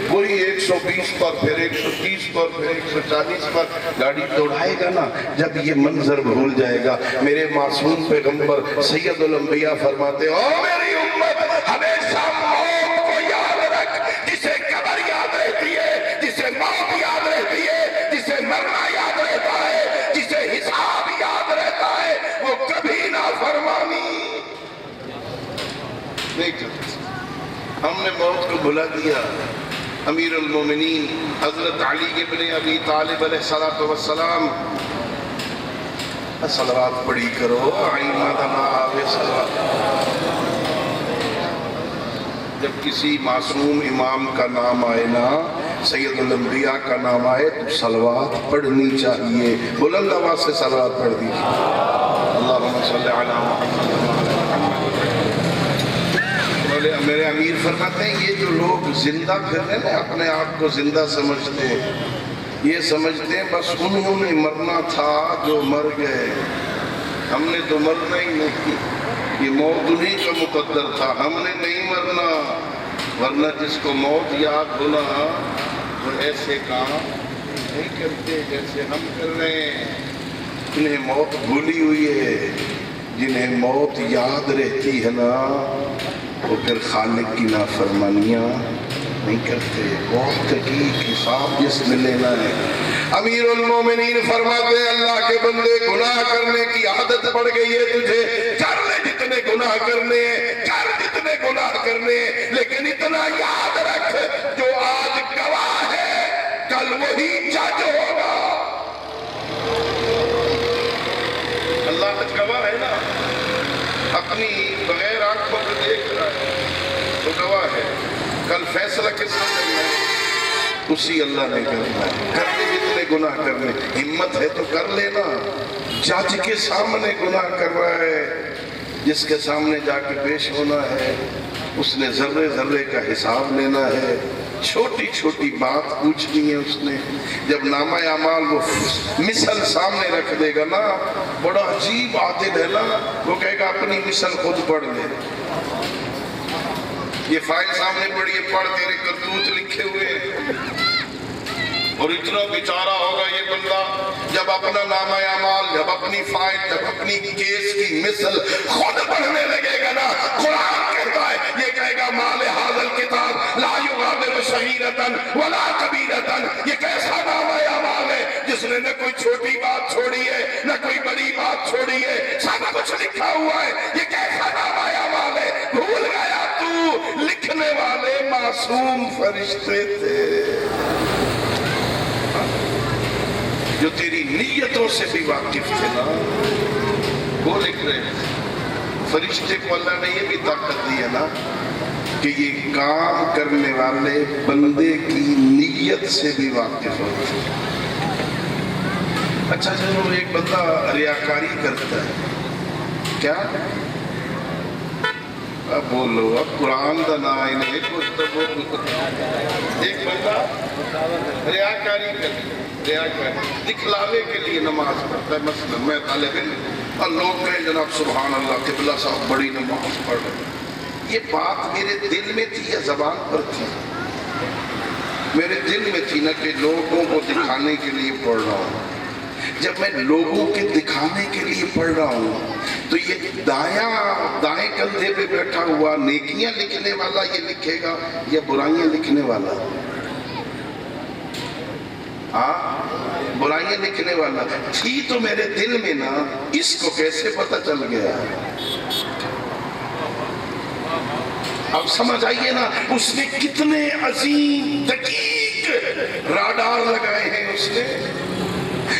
وہی 120 پر، پھر 130 پر، پھر 140 پر گاڑی دوڑائے گا نا۔ جب یہ منظر بھول جائے گا، میرے معصوم پیغمبر سید الانبیاء فرماتے ہیں، او میری امت، ہمیشہ موت کو یاد رکھ۔ جسے قبر یاد رہتی ہے، جسے موت یاد رہتی ہے، جسے مرنا یاد رہتا ہے، جسے حساب یاد رہتا ہے، وہ کبھی نافرمانی نہیں کرتا۔ ہم نے موت کو بھلا دیا۔ امیر المومنین حضرت علی ابن ابی طالب علیہ السلام، صلوات پڑھی کرو، آئینہ دما آوے صلوات۔ جب کسی معصوم امام کا نام آئے نا، سید الانبیاء کا نام آئے، تو صلوات پڑھنی چاہیے۔ بلند آواز سے صلوات پڑھ دیجیے۔ اللہم صلی علی محمد۔ میرے امیر فرماتے ہیں، یہ جو لوگ زندہ پھر رہے ہیں، اپنے آپ کو زندہ سمجھتے ہیں، یہ سمجھتے ہیں بس انہوں نے مرنا تھا جو مر گئے، ہم نے تو مرنا ہی نہیں، یہ موت انہی کا مقدر تھا، ہم نے نہیں مرنا۔ ورنہ جس کو موت یاد ہونا، وہ ایسے کام نہیں کرتے جیسے ہم کر رہے ہیں۔ انہیں موت بھولی ہوئی ہے، جنہیں موت یاد رہتی ہے نا، وہ پھر خالق کی نافرمانیاں نہیں کرتے۔ بہت دقیق حساب جس میں لینا ہے۔ امیر المومنین فرماتے ہیں، اللہ کے بندے، گناہ کرنے کی عادت پڑ گئی ہے تجھے، کر لے جتنے گناہ کرنے ہیں، کر جتنے گناہ کرنے ہیں، لیکن اتنا یاد رکھ، جو آج گواہ ہے کل وہی جج ہوگا۔ اللہ آج گواہ ہے نا، اپنی بغیر آنکھوں کو دیکھ رہا ہے، تو گواہ ہے۔ کل فیصلہ کس نے کرنا ہے؟ اسی اللہ نے کرنا ہے۔ کرنے جتنے گناہ کرنے، ہمت ہے تو کر لینا۔ جج کے سامنے گناہ کر رہا ہے، جس کے سامنے جا کے پیش ہونا ہے، اس نے ذرے ذرے کا حساب لینا ہے، چھوٹی چھوٹی بات پوچھنی ہے اس نے۔ جب نامہ اعمال وہ مثل سامنے رکھ دے گا نا، بڑا عجیب عادل ہے نا، وہ کہے گا اپنی مثل خود پڑھ لے۔ یہ فائل سامنے پڑھی ہے، پڑھ، تیرے کرتوت لکھے ہوئے ہیں۔ اور اتنا بیچارہ ہوگا یہ بندہ، جب اپنا نامہ اعمال، جب اپنی فائل، جب اپنی کیس کی مثل خود پڑھنے لگے گا نا، قرآن کہتا ہے، یہ کہے گا مال حاضر کتاب لا یغادر صغیرۃ ولا کبیرۃ۔ یہ کیسا نامہ اعمال ہے جس نے نہ کوئی چھوٹی بات چھوڑی ہے، نہ کوئی بڑی بات چھوڑی ہے، سب کچھ لکھا ہوا ہے۔ یہ کیسا نامہ اعمال ہے؟ بھول گیا تو، لکھنے والے معصوم فرشتے تھے جو تیری نیتوں سے بھی واقف تھے نا، وہ لکھ رہے ہیں۔ فرشتے کو اللہ نے یہ بھی طاقت دی ہے نا کہ یہ کام کرنے والے بندے کی نیت سے بھی واقف ہوتے ہیں۔ اچھا چلو، ایک بندہ ریاکاری کرتا ہے، کیا؟ اب بولو، اب قرآن دا نا انہیں کچھ تو بولو۔ ایک بندہ ریاکاری کرتا ہے، دکھلاوے کے لیے نماز پڑھتا ہے، مثلا میں طالب علم، اور لوگ کہیں جناب سبحان اللہ، قبلہ صاحب بڑی نماز پڑھ رہے ہیں۔ یہ بات میرے دل میں تھی یا زبان پر تھی؟ میرے دل میں تھی نا، کہ لوگوں کو دکھانے کے لیے پڑھ رہا ہوں۔ جب میں لوگوں کے دکھانے کے لیے پڑھ رہا ہوں، تو یہ دائیں کندھے پہ بیٹھا ہوا نیکیاں لکھنے والا یہ لکھے گا یا برائیاں لکھنے والا؟ ہاں برائیاں لکھنے والا تھی تو میرے دل میں نا، اس کو کیسے پتہ چل گیا؟ اب سمجھ آئیے نا اس نے کتنے عظیم دقیق راڈار لگائے ہیں اس نے،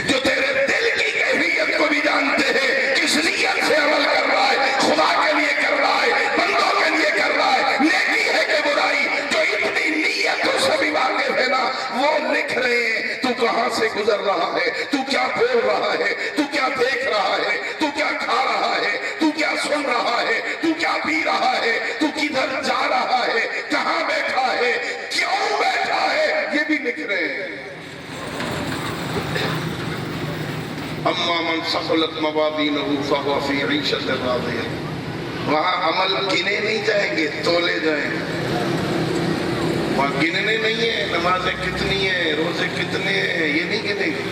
جو تیرے دل کی کیفیت کو بھی جانتے ہیں، کس نیت سے عمل کر رہا ہے، خدا کے لیے کر رہا ہے، بندوں کے لیے کر رہا ہے، نیکی ہے کہ برائی، جو اتنی نیتوں سے بھی واقف ہے نا وہ لکھ رہے ہیں تو کہاں سے گزر رہا ہے، تو کیا بول رہا ہے، تو کیا دیکھ رہا ہے، تو کیا کھا رہا ہے، تو کیا سن رہا ہے، تو کیا پی رہا ہے، تو کدھر جا رہا ہے، کہاں بیٹھا ہے، کیوں بیٹھا ہے، یہ بھی لکھ رہے ہیں۔ اما من ثقلت موازینہ فہو فی عیشۃ راضیہ، وہاں عمل گنے نہیں جائیں گے، تولے جائیں گے، وہاں گننے نہیں ہیں نمازیں کتنی ہیں، روزے کتنے ہیں، یہ نہیں گنے گے،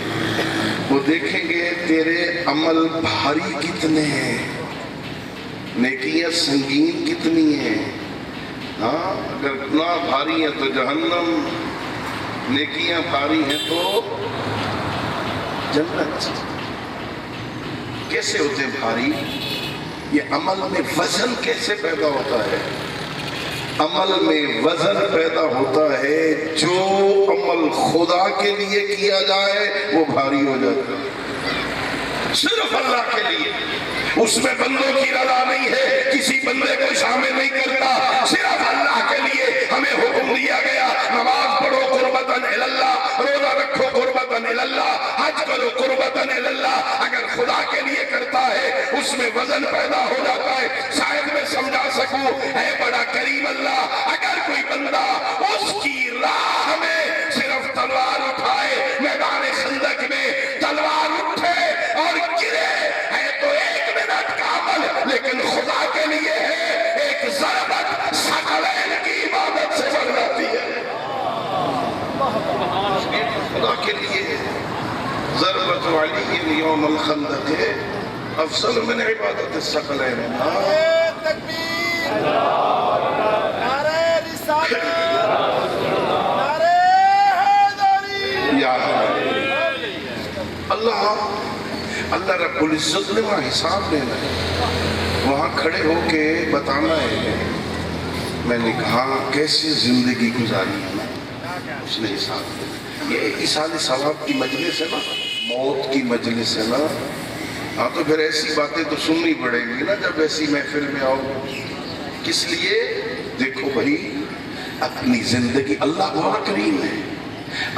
وہ دیکھیں گے تیرے عمل بھاری کتنے ہیں، نیکیاں سنگین کتنی ہیں۔ ہاں اگر گناہ بھاری ہیں تو جہنم، نیکیاں بھاری ہیں تو جنت۔ کیسے ہوتے بھاری؟ یہ عمل میں وزن کیسے پیدا ہوتا ہے؟ عمل میں وزن پیدا ہوتا ہے، جو عمل خدا کے لیے کیا جائے وہ بھاری ہو جاتا ہے، صرف اللہ کے لیے، اس میں بندوں کی رضا نہیں ہے، کسی بندے کو شامل نہیں کرتا، صرف اللہ کے لیے ہمیں حکم دیا گیا، نماز پڑھو قربتاً اللہ، روزہ رکھو قربتاً اللہ، حج کرو قربتاً اللہ۔ اگر خدا کے لیے کرتا ہے اس میں وزن پیدا ہو جاتا ہے۔ شاید میں سمجھا سکوں، اے بڑا کریم اللہ، اگر کوئی بندہ اس کی راہ میں صرف تلوار اٹھائے، میدان خندق میں تلوار اٹھے اور گرے، ہے تو 1 منٹ کا عمل، لیکن خدا کے لیے ہے ایک ضربت ثقلین کی عبادت سے بڑھ جاتی ہے۔ خدا کے لیے ضربت علی یوم الخندق افضل من عبادت الثقلین۔ تکبیر، نعرہ رسالت، نعرہ حیدری۔ یا اللہ رب العزت نے وہاں حساب لینا ہے، وہاں کھڑے ہو کے بتانا ہے۔ میں نے کہا کیسے زندگی گزاری ہے، اس نے حساب لینا۔ یہ ایصال ثواب کی مجلس ہے نا، موت کی مجلس ہے نا، ہاں تو پھر ایسی باتیں تو سننی پڑیں گی نا جب ایسی محفل میں آؤ۔ کس لیے؟ دیکھو بھائی، اپنی زندگی، اللہ بڑا کریم ہے،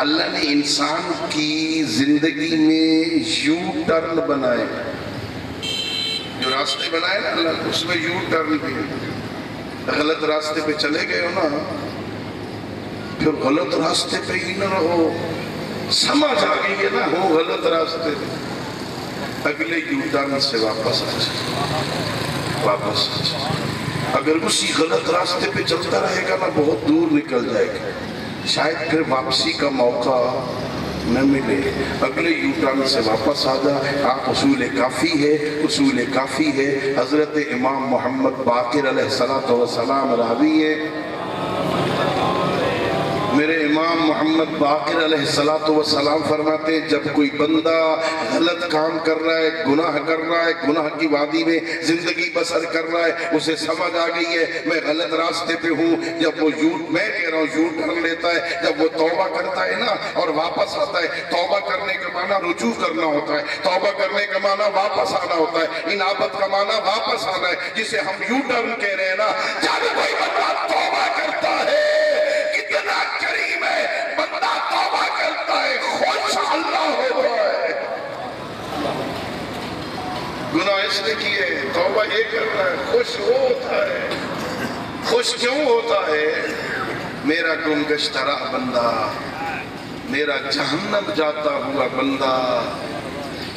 اللہ نے انسان کی زندگی میں یو ٹرن بنائے، جو راستے بنائے نا اللہ نے، اس میں یو ٹرن بھی ہے۔ غلط راستے پہ چلے گئے ہو نا، پھر غلط راستے پہ ہی نہ رہو، سمجھ آ گئی ہے نا ہو غلط راستے پہ، اگلے یو ٹرن سے واپس آ جائے، واپس آ جائے۔ اگر اسی غلط راستے پہ چلتا رہے گا نا بہت دور نکل جائے گا، شاید پھر واپسی کا موقع نہ ملے، اگلے یو ٹرن سے واپس آ جا۔ آپ اصول کافی ہے، اصول کافی ہے، حضرت امام محمد باقر علیہ السلام راوی ہے، میرے امام محمد باقر علیہ السلام فرماتے ہیں جب کوئی بندہ غلط کام کر رہا ہے، گناہ کر رہا ہے، گناہ کی وادی میں زندگی بسر کر رہا ہے، اسے سمجھ آ گئی ہے میں غلط راستے پہ ہوں، جب وہ میں کہہ رہا ہوں یو ٹرن لیتا ہے، جب وہ توبہ کرتا ہے نا اور واپس آتا ہے، توبہ کرنے کا معنی رجوع کرنا ہوتا ہے، توبہ کرنے کا معنی واپس آنا ہوتا ہے، انابت کا معنی واپس آنا ہے، جسے ہم یو ٹرن کہہ رہے ہیں نا۔ جب کوئی بندہ توبہ کرتا ہے، کتنا کریم ہے، بندہ توبہ کرتا ہے، خوش اللہ ہوتا ہے۔ گناہ اس نے کیے، توبہ یہ کرتا ہے، خوش ہوتا ہے۔ خوش کیوں ہوتا ہے؟ میرا گم گشتہ راہ بندہ، میرا جہنم جاتا ہوا بندہ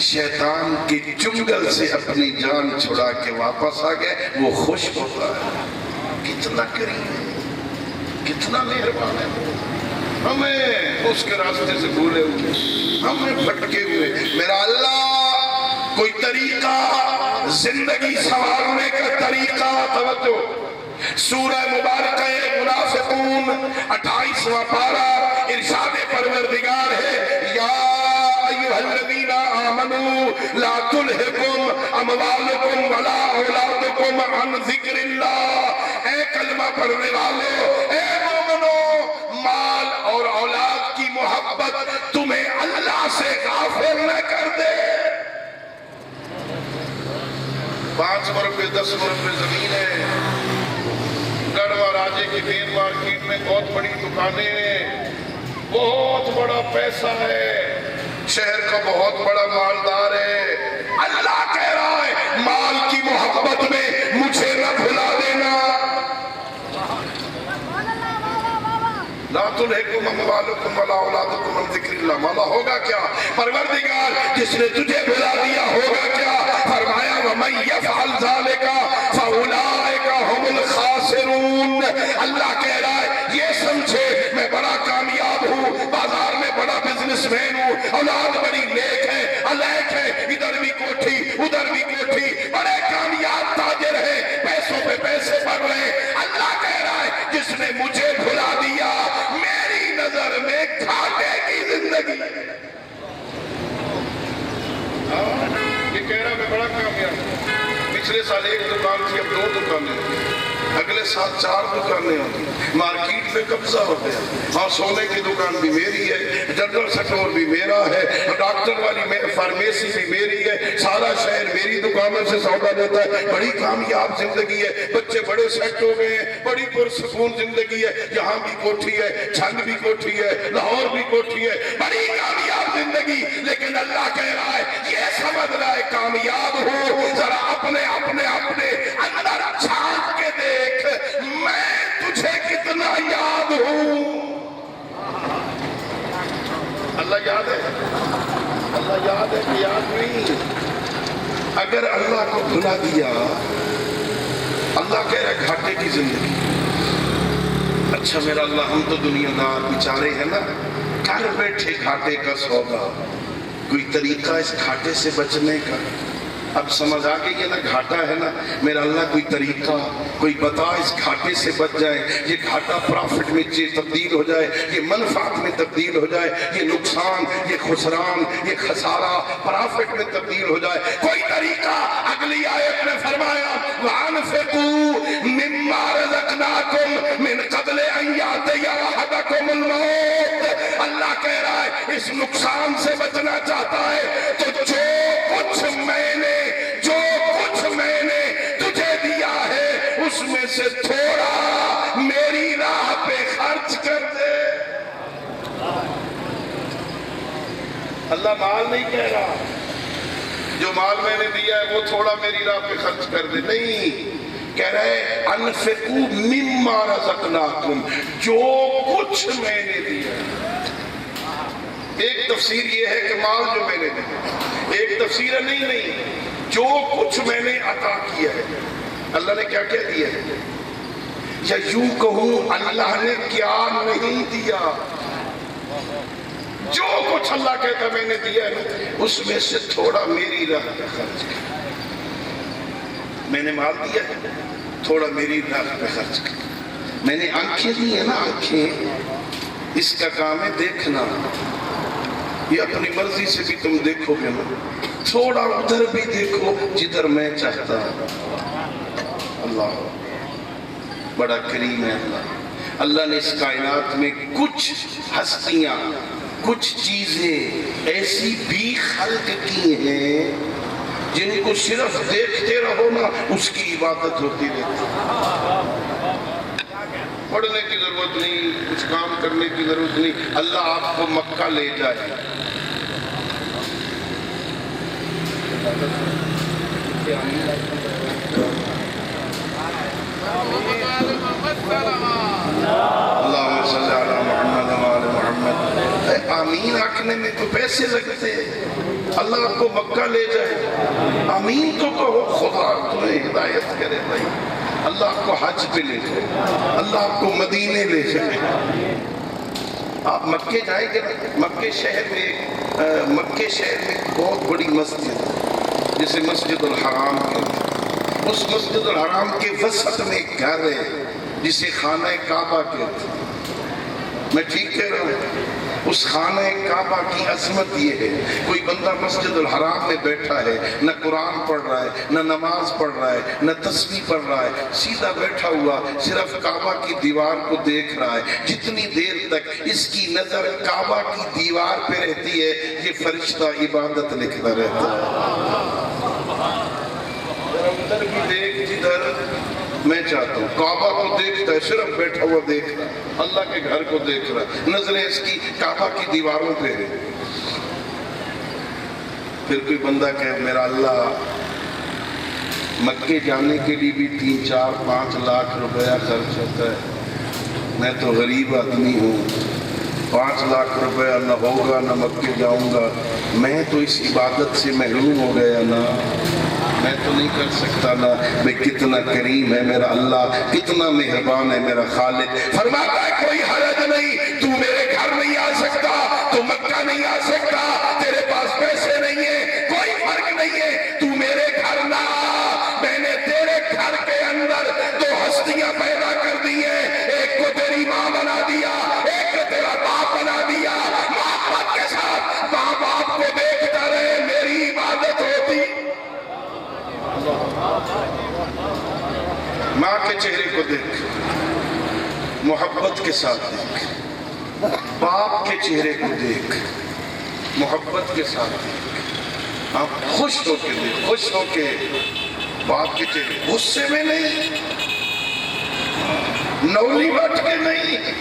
شیطان کے چنگل سے اپنی جان چھڑا کے واپس آ گئے، وہ خوش ہوتا ہے۔ کتنا کریم ہے، کتنا مہربان ہے، ہمیں اس کے راستے سے بھولے ہوئے، ہمیں بھٹکے ہوئے۔ میرا اللہ کوئی طریقہ، زندگی سنوارنے کا طریقہ، توجہ، سورہ مبارکہ منافقون 28واں پارہ، ارشاد پروردگار ہے یا ایھا الذین آمنوا لا تلھکم اموالکم ولا اولادکم عن ذکر اللہ۔ اے کلمہ پڑھنے والوں، اے مومنو، مال اور اولاد کی محبت تمہیں اللہ سے غافل نہ کر دے۔ 5 مربع 10 مربع زمین ہے، گڑھوا راجے کی مین مارکیٹ میں بہت بڑی دکانیں ہیں، بہت بڑا پیسہ ہے، شہر کا بہت بڑا مالدار ہے۔ اللہ کہہ رہا ہے مال کی محبت میں مجھے نہ بھلا دینا۔ لا تلھکم اموالکم ولا اولادکم عن ذکر اللہ۔ مولا ہوگا کیا؟ پروردگار جس نے تجھے بھلا دیا ہوگا کیا؟ فرمایا وَمَن يَفْعَلْ ذَلِكَ فَأُولَٰئِكَ هُمُ الْخَاسِرُونَ۔ اللہ کہہ رہا ہے یہ سمجھے میں بڑا کامیاب ہوں، بازار میں بڑا بزنس مین ہوں، اولاد بڑی نیک ہے، الیک ہے، ادھر بھی کوٹھی ادھر بھی کوٹھی، بڑے کامیاب تاجر ہیں، پیسوں پہ پیسے بڑھ رہے ہیں۔ اللہ کہہ رہا ہے جس نے مجھے بھلا دیا میری نظر میں گھاٹے کی زندگی۔ یہ کہہ رہا میں بڑا کامیاب ہوں، پچھلے سال 1 دکان تھی اب 2 دکانیں، اگلے سال 4 دکانیں ہوں، مارکیٹ میں قبضہ ہو گیا۔ ہاں سونے کی دکان بھی میری ہے، جنرل سٹور بھی میرا ہے، ڈاکٹر والی فارمیسی بھی میری ہے، سارا شہر میری دکانوں سے سودا لیتا ہے۔ بڑی کامیاب زندگی ہے، بچے بڑے سیٹ ہو گئے ہیں، بڑی پرسکون زندگی ہے، یہاں بھی کوٹھی ہے، چھنگ بھی کوٹھی ہے، لاہور بھی کوٹھی ہے، بڑی کامیاب زندگی۔ لیکن اللہ کہہ رہا ہے یہ سمجھ رہا ہے کامیاب ہو، ذرا اپنے اندر جھانک کے دیکھ میں تجھے کتنا یاد ہوں۔ اللہ یاد ہے، اللہ یاد ہے کہ یاد نہیں؟ اگر اللہ کو بھلا دیا، اللہ کہہ رہا ہے گھاٹے کی زندگی۔ اچھا میرا اللہ ہم تو دنیا دار بیچارے ہیں نا، کر بیٹھے گھاٹے کا سودا، کوئی طریقہ اس گھاٹے سے بچنے کا؟ اب سمجھ آ گئی ہے نا گھاٹا ہے نا، میرا اللہ کوئی طریقہ کوئی بتا اس گھاٹے سے بچ جائے، یہ گھاٹا پرافٹ میں تبدیل ہو جائے، یہ منفعت میں تبدیل ہو جائے، یہ نقصان، یہ خسران، یہ خسارہ پرافٹ میں تبدیل ہو جائے، کوئی طریقہ۔ اگلی آیت میں فرمایا وَأَنفِقُوا مِمَّا رَزَقْنَاكُمْ مِنْ قَبْلِ أَنْ يَأْتِيَ أَحَدَكُمُ الْمَوْتُ۔ اللہ کہہ رہا ہے اس نقصان سے بچنا چاہتا ہے تو جو کچھ میں نے تجھے دیا ہے اس میں سے تھوڑا میری راہ پہ خرچ کر دے۔ اللہ مال نہیں کہہ رہا جو مال میں نے دیا ہے وہ تھوڑا میری راہ پہ خرچ کر دے، نہیں، کہہ رہے انفقوا مما رزقناکم، جو کچھ میں نے دیا۔ ایک تفسیر یہ ہے کہ مال جو میں نے دیا، ایک تفسیر ہے نہیں، جو کچھ میں نے عطا کیا ہے۔ اللہ نے کیا کیا دیا ہے؟ یا یوں کہوں اللہ نے کیا نہیں دیا؟ جو کچھ اللہ کہتا میں نے دیا ہے اس میں سے تھوڑا میری راہ پہ خرچ کر۔ میں نے مال دیا ہے، تھوڑا میری راہ پہ خرچ کر۔ میں نے آنکھیں دی ہیں نا، آنکھیں اس کا کام ہے دیکھنا، یہ اپنی مرضی سے بھی تم دیکھو گے نا، تھوڑا ادھر بھی دیکھو جدھر میں چاہتا ہوں۔ اللہ بڑا کریم ہے اللہ۔ اللہ نے اس کائنات میں کچھ ہستیاں، کچھ چیزیں ایسی بھی خلق کی ہیں جن کو صرف دیکھتے رہو نا اس کی عبادت ہوتی رہتی ہے۔ پڑھنے کی ضرورت نہیں، کچھ کام کرنے کی ضرورت نہیں، اللہ آپ کو مکہ لے جائے۔ اللہم صلی علی محمد وآل محمد۔ آمین آکھنے میں تو پیسے لگتے ہیں، اللہ آپ کو مکہ لے جائے، آمین تو کہو، خدا تمہیں ہدایت کرے بھائی، اللہ آپ کو حج پہ لے جائے، اللہ آپ کو مدینے لے جائے۔ آپ مکے جائیں گے، مکے شہر میں بہت بڑی مسجد جسے مسجد الحرام کہتے ہیں، اس مسجد الحرام کے وسط میں ایک گھر ہے جسے خانہ کعبہ کہتے ہیں. میں ٹھیک کہہ رہا ہوں؟ اس خانہ کعبہ کی عظمت یہ ہے، کوئی بندہ مسجد الحرام میں بیٹھا ہے، نہ قرآن پڑھ رہا ہے، نہ نماز پڑھ رہا ہے، نہ تسبیح پڑھ رہا ہے، سیدھا بیٹھا ہوا صرف کعبہ کی دیوار کو دیکھ رہا ہے. جتنی دیر تک اس کی نظر کعبہ کی دیوار پہ رہتی ہے یہ فرشتہ عبادت لکھتا رہتا ہے. ادھر بھی دیکھ جدھر میں چاہتا ہوں، کعبہ کو دیکھتا ہے، صرف بیٹھا ہوا دیکھ رہا ہے، اللہ کے گھر کو دیکھ رہا ہے، نظریں اس کی کعبہ کی دیواروں پہ ہے. پھر کوئی بندہ کہے میرا اللہ مکے جانے کے لیے بھی 3, 4, 5 لاکھ روپیہ خرچ ہوتا ہے، میں تو غریب آدمی ہوں، 5 لاکھ روپیہ نہ ہوگا نہ مکے جاؤں گا، میں تو اس عبادت سے محروم ہو گیا نا، میں تو نہیں کر سکتا نا. میں کتنا کریم ہے میرا اللہ، کتنا مہربان ہے میرا خالق. فرماتا ہے کوئی حرج نہیں، تو میرے گھر نہیں آ سکتا، تو مکہ نہیں آ سکتا، تیرے پاس پیسے نہیں ہے، کوئی فرق نہیں ہے، تو میرے گھر نہ آ. میں نے تیرے گھر کے اندر 2 ہستیاں پیدا کر دی ہیں، ایک کو تیری ماں بنا دیا، ایک کو تیرا باپ بنا دیا. محبت کے ساتھ ماں باپ کو دیکھتا رہے، میری عبادت ہوتی. ماں کے چہرے کو دیکھ، محبت کے ساتھ دیکھ. باپ کے چہرے کو دیکھ، محبت کے ساتھ دیکھ. آپ خوش ہو کے دیکھ، خوش ہو کے. باپ کے چہرے غصے میں نہیں، نولی بٹ کے نہیں،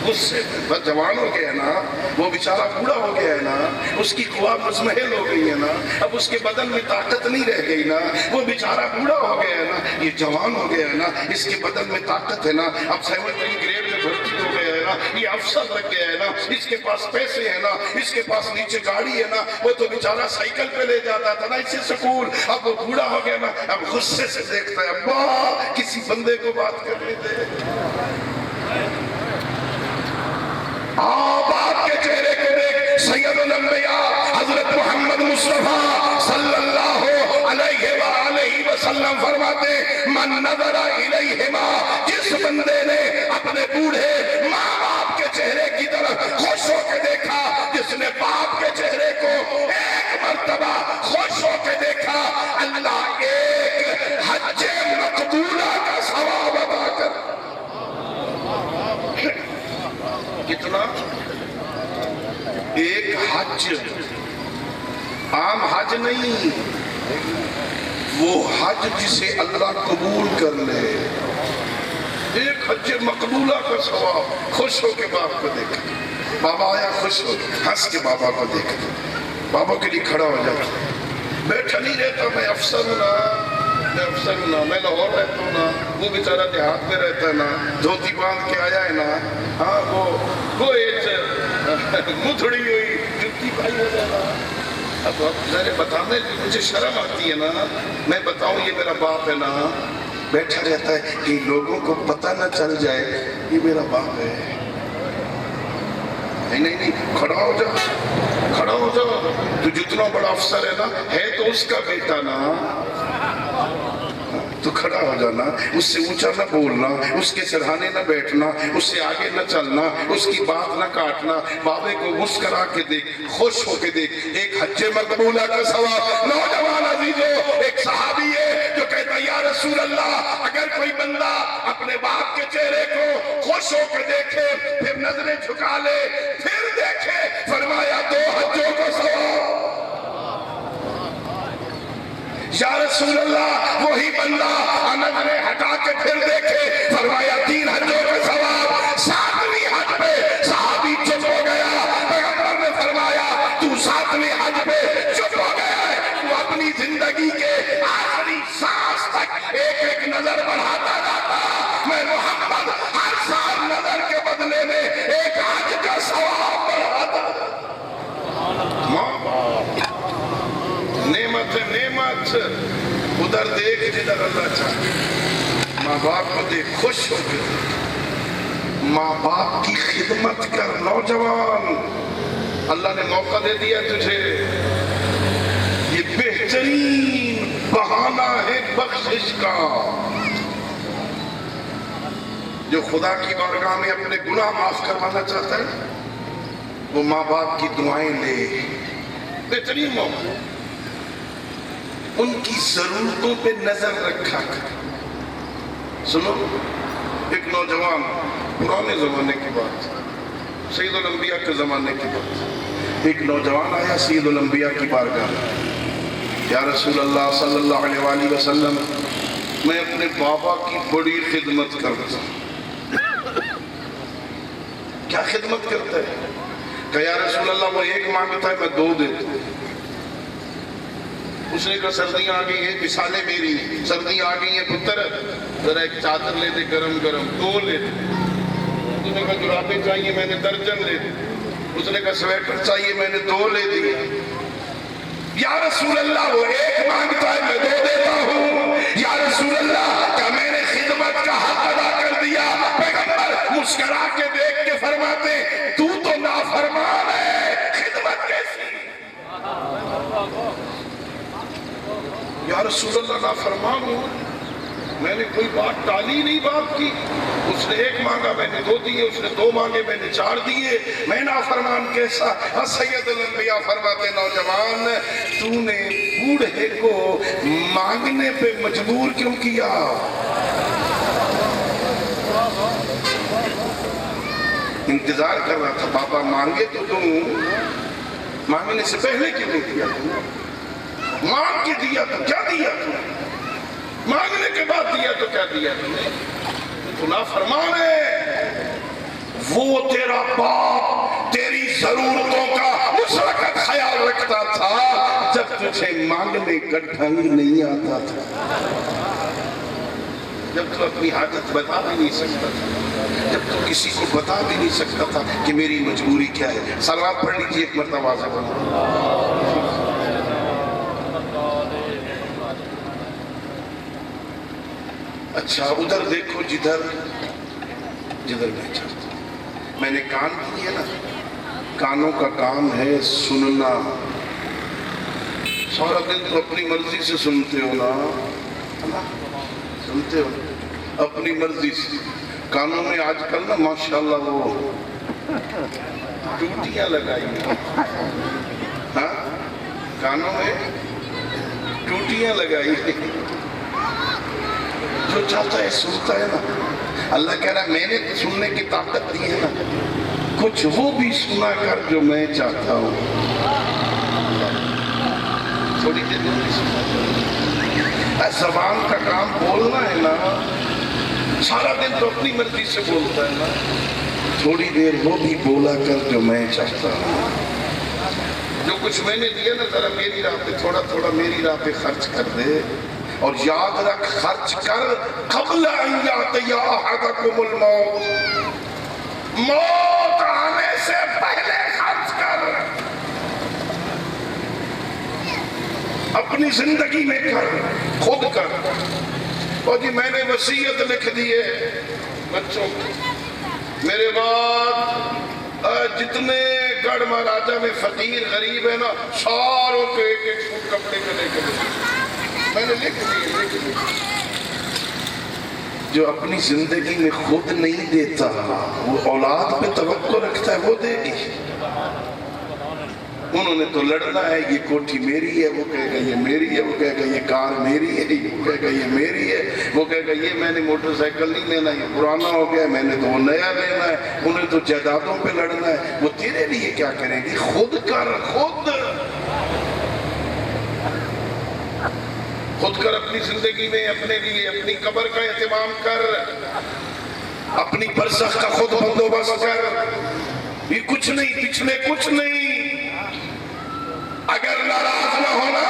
غصے میں. بس جوان ہو گیا نا، وہ بیچارہ بوڑھا ہو گیا ہے نا، اس کی قوا مزمحل ہو گئی ہے نا، اب اس کے بدن میں طاقت نہیں رہ گئی نا. وہ بیچارہ بوڑھا ہو گیا ہے نا، یہ جوان ہو گیا ہے نا، اس کے بدن میں طاقت ہے نا، اب 17 گریڈ میں بھرتی ہو گیا ہے نا، یہ افسر لگ گیا ہے نا، اس کے پاس پیسے ہیں نا، اس کے پاس نیچے گاڑی ہے نا. وہ تو بیچارہ سائیکل پہ لے جاتا تھا نا اسے سکول، اب وہ بوڑھا ہو گیا نا، اب غصے سے دیکھتا ہے ابا کسی بندے کو بات کرنے دے. باپ کے چہرے کو دیکھ. سید الانبیاء حضرت محمد مصطفیٰ صلی اللہ علیہ وآلہ وسلم فرماتے من نظر الیہما، جس بندے نے اپنے بوڑھے ماں باپ کے چہرے کی طرف خوش ہو کے دیکھا، جس نے باپ کے چہرے کو ایک مرتبہ خوش ہو کے دیکھا، اللہ ایک حج مقبولہ کا ثواب ادا کر. کتنا؟ ایک حج، عام حج نہیں، وہ حج جسے اللہ قبول کر لے. ایک حج مقبولہ کا ثواب. خوش ہو کے باپ کو دیکھا، بابا آیا خوش ہو، ہنس کے بابا کو دیکھا، بابا کے لیے کھڑا ہو جاتا. بیٹھا نہیں رہتا میں افسر ہوں نا، میں افسر ہوں نا، میں لاہور رہتا ہوں نا، وہ بیچارہ دیہات میں رہتا ہے نا، دھوتی باندھ کے آیا ہے نا، ہاں وہ ایج متھڑی ہوئی جوتی پائی ہو جانا. اب ذرا بتانے مجھے شرم آتی ہے نا، میں بتاؤں یہ میرا باپ ہے نا. بیٹھا رہتا ہے کہ لوگوں کو پتہ نہ چل جائے یہ میرا باپ ہے. نہیں کھڑا ہو جا، کھڑا ہو جا. تو جتنا بڑا افسر ہے نا، ہے تو اس کا بیٹا نا، تو کھڑا ہو جانا، اس سے اونچا نہ بولنا، اس کے سرہانے نہ بیٹھنا، اس سے آگے نہ چلنا، اس کی بات نہ کاٹنا. بابے کو مسکرا کے دیکھ، خوش ہو کے دیکھ، ایک حج مقبولہ کا ثواب. نوجوان عزیزو، ایک صحابی ہے جو کہتا یا رسول اللہ اگر کوئی بندہ اپنے باپ کے چہرے کو خوش ہو کے دیکھے، پھر نظریں جھکا لے، پھر دیکھے، فرمایا 2 حجوں کا ثواب. یا رسول اللہ وہی بندہ نظریں ہٹا کے پھر دیکھے، فرمایا 3 حجوں کا ثواب. 7ویں حج پہ صحابی چپ ہو گیا. پیغمبر نے فرمایا تو 7ویں حج پہ چپ ہو گیا ہے، تو اپنی زندگی کے آخری سانس تک ایک ایک نظر بڑھاتا جاتا. میں محمد ہر سال نظر کے بدلے میں ایک حج کا ثواب بڑھاتا. ماں باپ نعمت ہے، نعمت. ادھر دیکھ جدھر اللہ چاہے. ماں باپ کو دیکھ، خوش ہو کے دیکھ. ماں باپ کی خدمت کر. نوجوان اللہ نے موقع دے دیا تجھے، یہ بہترین بہانہ ہے بخشش کا. جو خدا کی بارگاہ میں اپنے گناہ معاف کروانا چاہتا ہے وہ ماں باپ کی دعائیں لے. بہترین موقع, ان کی ضرورتوں پہ نظر رکھا کر. سنو, ایک نوجوان, پرانے زمانے کی بات, سید الانبیاء کے زمانے کی بات, ایک نوجوان آیا سید الانبیاء کی بارگاہ میں. یا رسول اللہ صلی اللہ علیہ وآلہ وسلم, میں اپنے بابا کی بڑی خدمت کرتا ہوں. کیا خدمت کرتا ہے؟ کہ یا رسول اللہ وہ ایک مانگتا ہے میں 2 دیتا ہوں. اس نے کہا سردیاں آ گئی ہیں, مثالیں میری, سردیاں آ گئی ہیں پتر, ذرا ایک چادر لے دے گرم گرم, 2 لے دے. اس نے کہا جرابیں چاہیے, میں نے درجن لے دی. اس نے کہا سویٹر چاہیے, میں نے 2 لے دی. یا رسول اللہ وہ ایک مانگتا ہے میں 2 دیتا ہوں. یا رسول اللہ کیا میں نے خدمت کا حق ادا کر دیا؟ پیغمبر مسکرا کے دیکھ کے فرماتے تو نافرمان ہے, خدمت کیسی؟ یا رسول اللہ نافرمان ہوں, میں نے کوئی بات ٹالی نہیں, بات کی. اس نے 1 مانگا, میں نے 2 دیے. اس نے 2 مانگے, میں نے 4 دیے. میں نافرمان کیسا؟ سید الانبیاء فرماتے نوجوان تو نے بوڑھے کو مانگنے پہ مجبور کیوں کیا؟ انتظار کر رہا تھا بابا مانگے تو دوں, مانگنے سے پہلے کیوں نہیں دیا؟ مانگ کے دیا تو کیا دیا تم؟ مانگنے کے بعد دیا تو کیا دیا تم نے؟ تو نافرمان ہے. وہ تیرا باپ تیری ضرورتوں کا اس وقت خیال رکھتا تھا جب تجھے مانگنے کا ڈھنگ نہیں آتا تھا, جب تو اپنی حاجت بتا بھی نہیں سکتا تھا, جب تو کسی کو بتا بھی نہیں سکتا تھا کہ میری مجبوری کیا ہے. صلوات پڑھ لیجیے ایک مرتبہ سے. اچھا ادھر دیکھو جدھر میں چلتا. میں نے کان دیے نا, کانوں کا کام ہے سننا. سارا دن تو اپنی مرضی سے سنتے ہو نا, سنتے ہو اپنی مرضی سے. کانوں میں آج کل نا ماشاءاللہ وہ ٹوٹیاں لگائی ہیں. ہاں, کانوں میں ٹوٹیاں لگائی ہیں. جو چاہتا ہے سنتا ہے نا. اللہ کہہ رہا ہے میں نے سننے کی طاقت دی ہے نا, کچھ وہ بھی سنا کر جو میں چاہتا ہوں. تھوڑی دیر بھی سنا. زبان کا کام بولنا ہے نا, سارا دن تو اپنی مرضی سے بولتا ہے نا. تھوڑی دیر وہ بھی بولا کر جو میں چاہتا ہوں. جو کچھ میں نے دیا نا ذرا میری راہ پہ, تھوڑا تھوڑا میری راہ پہ خرچ کر دے. اور یاد رکھ خرچ کر قبل ان یاتی احدکم الموت, موت آنے سے پہلے خرچ کر. اپنی زندگی میں کر, خود کر. اور جی میں نے وصیت لکھ دی ہے بچوں کو, میرے بعد جتنے گڑھ مہاراجہ میں فقیر غریب ہے نا ساروں کو 1-1 سوٹ کپڑے کے لے کے میں نے لکھ دی. جو اپنی زندگی میں خود نہیں دیتا وہ اولاد پہ توقع رکھتا ہے وہ دے گی. انہوں نے تو لڑنا ہے, یہ کوٹھی میری ہے, وہ کہے گا یہ میری ہے, وہ کہے گا یہ کار میری ہے, وہ کہے گا یہ میری ہے, وہ کہے گا یہ میں نے موٹر سائیکل نہیں لینا, یہ پرانا ہو گیا, میں نے تو وہ نیا لینا ہے. انہیں تو جائیدادوں پہ لڑنا ہے. وہ تیرے لیے کیا کریں گی؟ خود کر, خود کر اپنی زندگی میں. اپنے لیے اپنی قبر کا اہتمام کر, اپنی برزخ کا خود بندوبست کر. یہ کچھ نہیں, پچھلے کچھ نہیں. اگر ناراض نہ ہونا,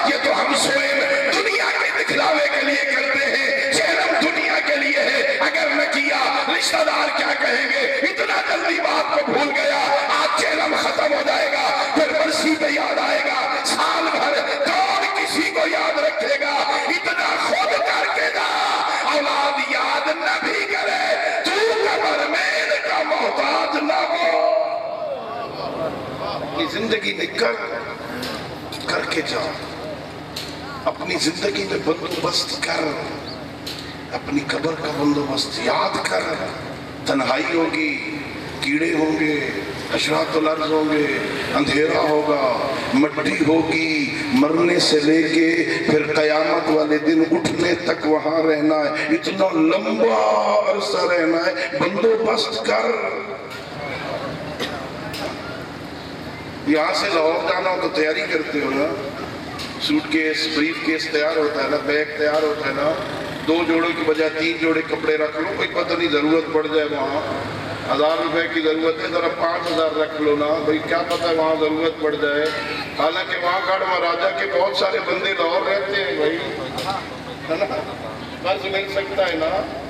یہ تو ہم سوئے دنیا کے دکھلاوے کے لیے کرتے ہیں, چہرم دنیا کے لیے ہے. اگر نہ کیا رشتہ دار کیا کہیں گے؟ اتنا جلدی بات کو بھول گیا. آج چہرم ختم ہو جائے گا, پھر برسی پہ یاد آئے گا, سال بھر کون کسی کو یاد رکھے گا؟ اتنا خود کر کے جا, اولاد یاد نہ بھی کرے, تو قبر میں ان کا محتاج نہ ہو. یہ زندگی میں کر کے جا. اپنی زندگی میں بندوبست کر، اپنی قبر کا بندوبست یاد کر. تنہائی ہوگی، کیڑے ہوں گے، حشرات الارض ہوں گے، اندھیرا ہوگا، مٹی ہوگی، مرنے سے لے کے پھر قیامت والے دن اٹھنے تک وہاں رہنا ہے. اتنا لمبا عرصہ رہنا ہے، بندوبست کر. یہاں سے لاہور جانا ہو تو تیاری کرتے ہو نا، سوٹ کیس، بریف کیس تیار ہوتا ہے نا، بیگ تیار ہوتا ہے نا. 2 جوڑوں کی بجائے 3 جوڑے کپڑے رکھ لو، کوئی پتہ نہیں ضرورت پڑ جائے وہاں. 1000 روپے کی ضرورت ہے، ذرا 5000 رکھ لو نا بھائی، کیا پتہ وہاں ضرورت پڑ جائے. حالانکہ وہاں گڑھ مہاراجہ کے بہت سارے بندے لاہور رہتے ہیں بھائی، ہے نا. قرض مل سکتا ہے نا،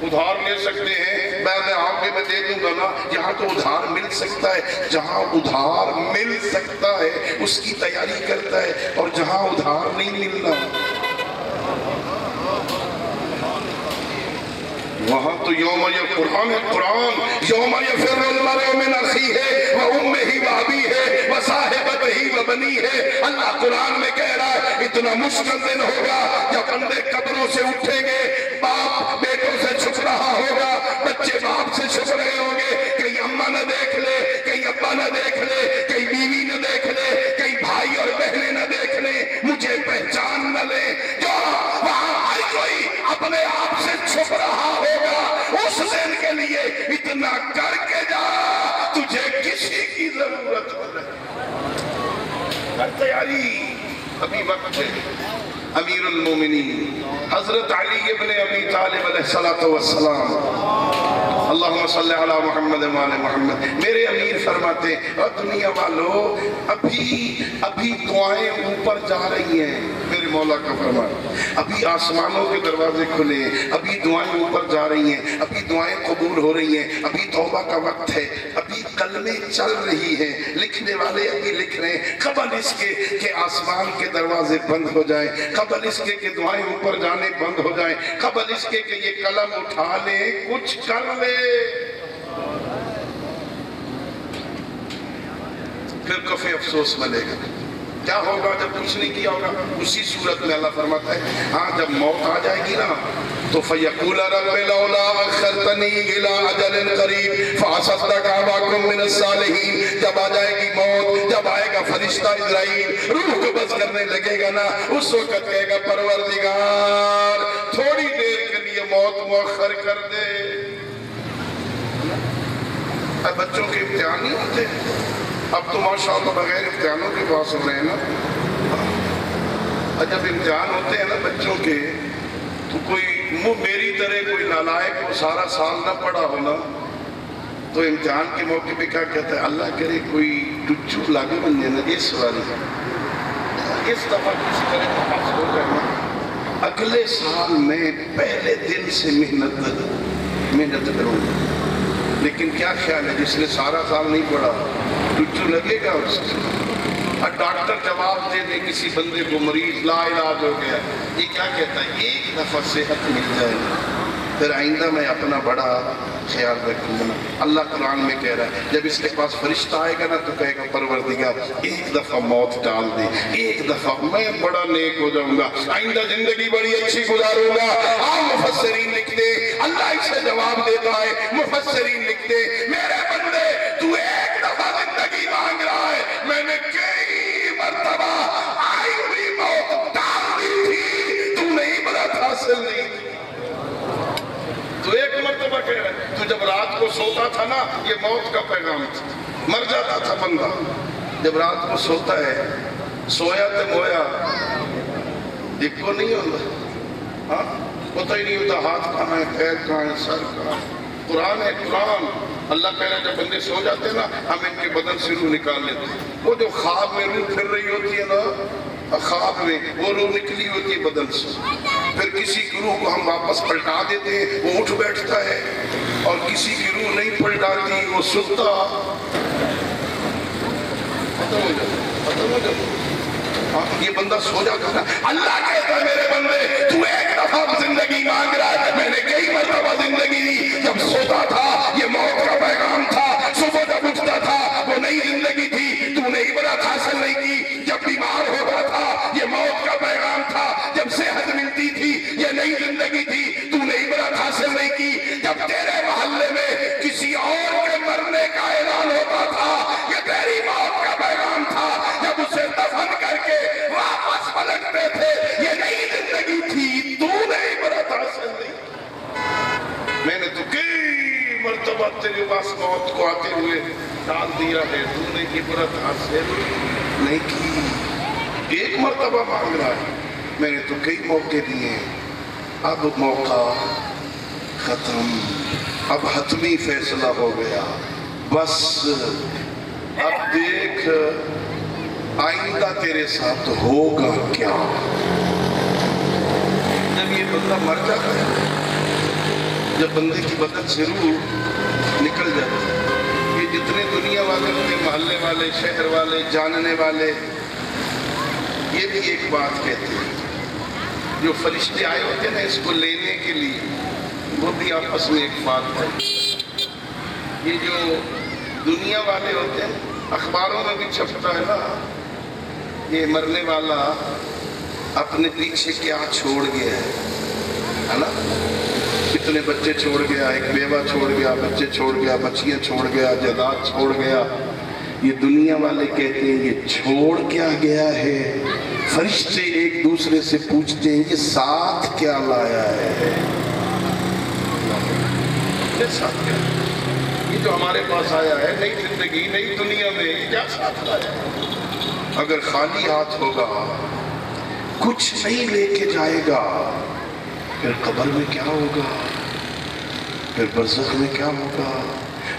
ادھار لے سکتے ہیں، میں آگے میں دے دوں گا نا. یہاں تو ادھار مل سکتا ہے. جہاں ادھار مل سکتا ہے اس کی تیاری کرتا ہے، اور جہاں ادھار نہیں ملنا وہاں تو یوم یہ قرآن ہے. قرآن یوم یفر المرء من اخیہ وامہ وابیہ وصاحبتہ وبنیہ. اللہ قرآن میں کہہ رہا ہے اتنا مشکل دن ہوگا جب بندے قبروں سے اٹھیں گے. باپ بیٹوں سے چھپ رہا ہوگا، بچے باپ سے چھپ رہے ہوں گے. کہیں اماں نہ دیکھ لے، کہیں ابا نہ دیکھ لے، کہیں بیوی نہ دیکھ لے، کہیں بھائی اور بہنیں نہ دیکھ لیں، مجھے پہچان نہ لیں. جو وہاں ہر کوئی اپنے آپ سے چھپ رہا ہوگا، اس دن کے لیے اتنا کر کے جا، تجھے کسی کی ضرورت ہو جائے. تیاری ابھی وقت ہے. امیر المومنین حضرت علی ابن ابی طالب علیہ السلام، اللہم صلی علی محمد وعلی محمد، میرے امیر فرماتے ہیں اور دنیا والو ابھی دعائیں اوپر جا رہی ہیں. میرے مولا کا فرمان، ابھی آسمانوں کے دروازے کھلے ہیں، ابھی دعائیں اوپر جا رہی ہیں، ابھی دعائیں قبول ہو رہی ہیں، ابھی توبہ کا وقت ہے، ابھی قلمیں چل رہی ہیں. لکھنے والے ابھی لکھ رہے ہیں قبل اس کے کہ آسمان کے دروازے بند ہو جائیں، قبل اس کے کہ دعائیں اوپر جانے بند ہو جائیں، قبل اس کے کہ یہ قلم اٹھا لے کچھ کر لے. پھر کفے افسوس ملے گا. کیا ہوگا جب کچھ نہیں کیا ہوگا؟ اسی صورت میں اللہ فرماتا ہے ہاں جب موت آ جائے گی نا تو فَيَقُولَ رَبِّ لَوْلَا أَخَّرْتَنِي إِلَىٰ أَجَلٍ قَرِيبٍ فَأَصَدَّقَ وَأَكُن مِّنَ الصَّالِحِينَ. جب آ جائے گی موت، جب آئے گا فرشتہ اسرائیل روح کو بس کرنے لگے گا نا، اس وقت کہے گا پروردگار تھوڑی دیر کے لیے موت مؤخر کر دے. اب بچوں کے امتحان نہیں ہوتے، اب تو ماشاءاللہ بغیر امتحانوں کے پاس ہو رہے ہیں نا. جب امتحان ہوتے ہیں نا بچوں کے تو کوئی میری طرح کوئی نالائق کو سارا سال نہ پڑھا ہونا تو امتحان کے موقع پہ کیا کہتا ہے اللہ کرے کوئی ٹچو لاگے بن جائے نا اس والی اس دفعہ کسی طرح کا پاس ہو جائے نا، اگلے سال میں پہلے دن سے محنت کروں گا. لیکن کیا خیال ہے جس نے سارا سال نہیں پڑھا ٹچو لگے گا اس کو. اور ڈاکٹر جواب دے دے کسی بندے کو مریض لا علاج ہو گیا، یہ کیا کہتا ہے ایک دفعہ صحت مل جائے پھر آئندہ میں اپنا بڑا خیال رکھوں گا. اللہ قرآن میں کہہ رہا ہے جب اس کے پاس فرشتہ آئے گا نا تو کہے گا پروردگار ایک دفعہ موت ڈال دے، ایک دفعہ میں بڑا نیک ہو جاؤں گا، آئندہ زندگی بڑی اچھی گزاروں گا. مفسرین لکھتے اللہ اسے جواب دیتا ہے، مفسرین لکھتے میرے بندے تو ایک دفعہ زندگی مانگ رہا ہے، میں نے کئی مرتبہ آئی ہوئی موت ڈال دی تھی، تو نہیں برات حاصل نہیں تھی. تو ایک مرتبہ کہہ رہا ہے تو جب رات کو سوتا تھا نا یہ موت کا پیغام تھا، مر جاتا تھا بندہ. جب رات کو سوتا ہے سویا تو مویا ایک کو نہیں ہوتا، ہاں پتہ ہی نہیں ہوتا ہاتھ کہاں ہے، پیر کہاں ہے، سر کہاں ہے. قرآن ہے قرآن. اللہ کہہ رہا ہے جب بندے سو جاتے ہیں نا ہم ان کے بدن سے روح نکال لیتے ہیں. وہ جو خواب میں روح پھر رہی ہوتی ہے نا، خواب میں وہ روح نکلی ہوتی ہے بدن سے، پھر کسی کی روح کو ہم واپس پلٹا دیتے ہیں وہ اٹھ بیٹھتا ہے، اور کسی کی روح نہیں پلٹاتی وہ سوتا ختم ہو جاتا. یہ بندہ سو جاتا نا. اللہ کہتا ہے میرے بندے تو ایک دفعہ زندگی مانگ رہا ہے، میں نے کئی مرتبہ زندگی دی. جب سوتا تھا یہ موت کا پیغام تھا، صبح جب اٹھتا تھا وہ نئی زندگی تھی، تو نئی برات حاصل نہیں کی. جب بیمار ہوتا تھا یہ موت کا پیغام تھا، جب عبرت حاصل نہیں کی جب تیرے محلے میں کسی اور کے مرنے کا اعلان ہوتا تھا، یہ تیری موت کا پیغام تھا، جب اسے دفن کر کے واپس پلٹتے تھے، یہ نئی زندگی تھی، تو نے عبرت حاصل نہیں۔ میں نے تو کئی مرتبہ تیرے پاس موت کو آتے ہوئے ڈال دیا ہے، تو نے عبرت حاصل نہیں کی۔ ایک مرتبہ مانگ رہا ہے، میں نے تو کئی موقع دیے ہیں، اب موقع ختم، اب حتمی فیصلہ ہو گیا، بس اب دیکھ آئندہ تیرے ساتھ ہوگا کیا۔ جب یہ بندہ مر جاتا ہے، جب بندے کی بدن سے روح نکل جاتی ہے، یہ جتنے دنیا والے ہوتے، محلے والے، شہر والے، جاننے والے، یہ بھی ایک بات کہتے ہیں، جو فرشتے آئے ہوتے ہیں نا اس کو لینے کے لیے، وہ بھی آپس میں ایک بات ہے۔ یہ جو دنیا والے ہوتے ہیں، اخباروں میں بھی چھپتا ہے نا، یہ مرنے والا اپنے پیچھے کیا چھوڑ گیا ہے نا، کتنے بچے چھوڑ گیا، ایک بیوہ چھوڑ گیا، بچے چھوڑ گیا، بچیاں چھوڑ گیا، جائیداد چھوڑ گیا۔ یہ دنیا والے کہتے ہیں یہ چھوڑ کیا گیا ہے، فرشتے ایک دوسرے سے پوچھتے ہیں یہ ساتھ کیا لایا ہے، یہ ساتھ کیا، یہ جو ہمارے پاس آیا ہے نئی زندگی، نئی دنیا میں، کیا ساتھ لایا ہے؟ اگر خالی ہاتھ ہوگا، کچھ نہیں لے کے جائے گا، پھر قبر میں کیا ہوگا، پھر برزخ میں کیا ہوگا؟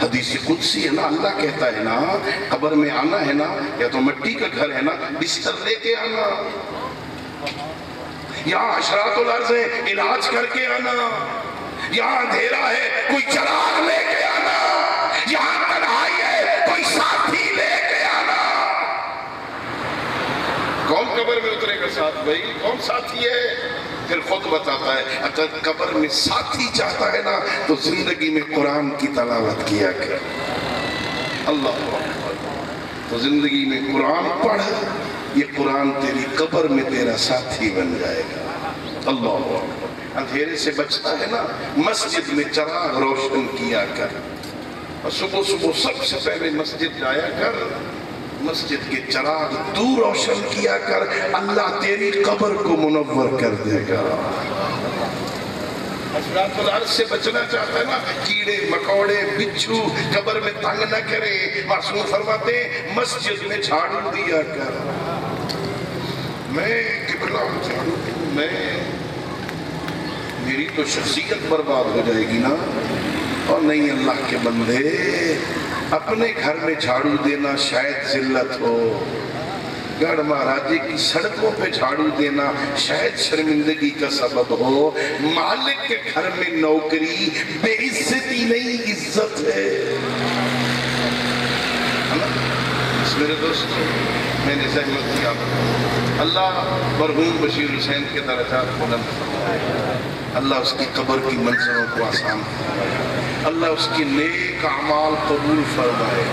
حدیث قدسی ہے نا، اللہ کہتا ہے نا قبر میں آنا ہے نا، یا تو مٹی کا گھر ہے نا، بستر لے کے آنا، یہاں اشراط الارض ہے علاج کر کے آنا، یہاں اندھیرا ہے کوئی چراغ لے کے آنا، یہاں تنہائی ہے کوئی ساتھی لے کے آنا۔ کون قبر میں اترے گا ساتھ بھائی، کون ساتھی ہے؟ پھر خود بتاتا ہے اگر قبر میں ساتھی چاہتا ہے نا تو زندگی میں قرآن کی تلاوت کیا کر، اللہ اکبر، تو زندگی میں قرآن پڑھ، یہ قرآن تیری قبر میں تیرا ساتھی بن جائے گا، اللہ اکبر۔ اندھیرے سے بچتا ہے نا، مسجد میں چراغ روشن کیا کر، اور صبح صبح سب سے پہلے مسجد جایا کر، مسجد کے چراغ تو روشن کیا کر، اللہ تیری قبر کو منور کر دے گا۔ اشراط الارض سے بچنا چاہتا ہے نا، کیڑے مکوڑے بچھو قبر میں تنگ نہ کرے، معصوم فرماتے ہیں مسجد میں جھاڑو دیا کر، میں قبلہ جھاڑو دوں، میری تو شخصیت برباد ہو جائے گی نا۔ اور نہیں اللہ کے بندے، اپنے گھر میں جھاڑو دینا شاید ذلت ہو، گڑھ مہاراجے کی سڑکوں پہ جھاڑو دینا شاید شرمندگی کا سبب ہو، مالک کے گھر میں نوکری بے عزتی نہیں، عزت ہے۔ میرے دوستوں، میں نے زحمت کیا، اللہ مرحوم بشیر حسین کے درجات بلند فرمائے، اللہ اس کی قبر کی منزلوں کو آسان فرمائے، اللہ اس کی نیک اعمال قبول فرمائے،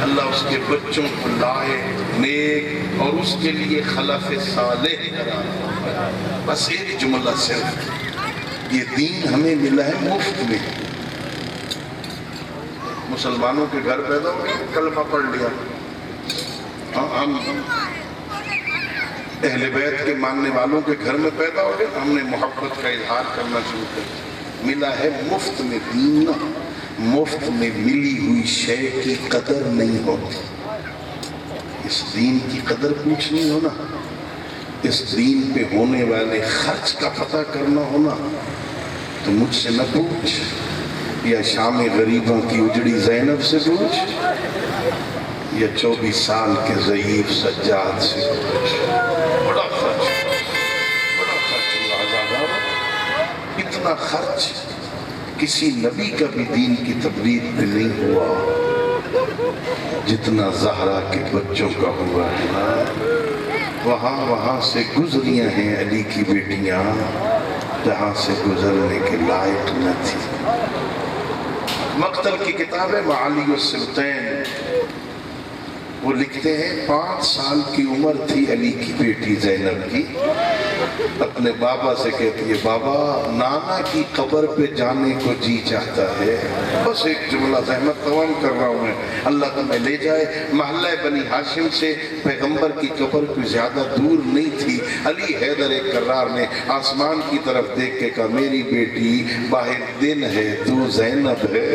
اللہ اس کے بچوں کو لائے نیک اور اس کے لیے خلف صالح قرار فرمائے۔ بس ایک جملہ صرف، یہ دین ہمیں ملا ہے مفت میں، مسلمانوں کے گھر پیدا ہو گئے، کلمہ پڑھ لیا، ہم اہل بیت کے ماننے والوں کے گھر میں پیدا ہو گئے، ہم نے محبت کا اظہار کرنا شروع کر دیا۔ ملا ہے مفت میں دین، مفت میں ملی ہوئی شے کی قدر نہیں ہوتی، اس دین کی قدر پوچھنی ہونا، اس دین پہ ہونے والے خرچ کا پتہ کرنا ہونا، تو مجھ سے نہ پوچھ، یا شام غریبوں کی اجڑی زینب سے پوچھ، یا 24 سال کے ضعیف سجاد سے پوچھ۔ بڑا خرچ ہوا آزادہ، اتنا خرچ کسی نبی کا بھی دین کی تبلیغ پہ نہیں ہوا جتنا زہرا کے بچوں کا ہوا ہے۔ وہاں سے گزریاں ہیں علی کی بیٹیاں جہاں سے گزرنے کے لائق نہ تھی۔ مقتل کی کتاب ہے معالی السبتین، وہ لکھتے ہیں 5 سال کی عمر تھی علی کی بیٹی زینب کی اپنے بابا سے کہتی ہے بابا نانا کی قبر پہ جانے کو جی چاہتا ہے، بس ایک جملہ زحمت تمام کر رہا ہوں میں، اللہ تمہیں لے جائے۔ محلہ بنی ہاشم سے پیغمبر کی قبر کوئی زیادہ دور نہیں تھی۔ علی حیدر کرار نے آسمان کی طرف دیکھ کے کہا میری بیٹی باہر دن ہے تو زینب ہے،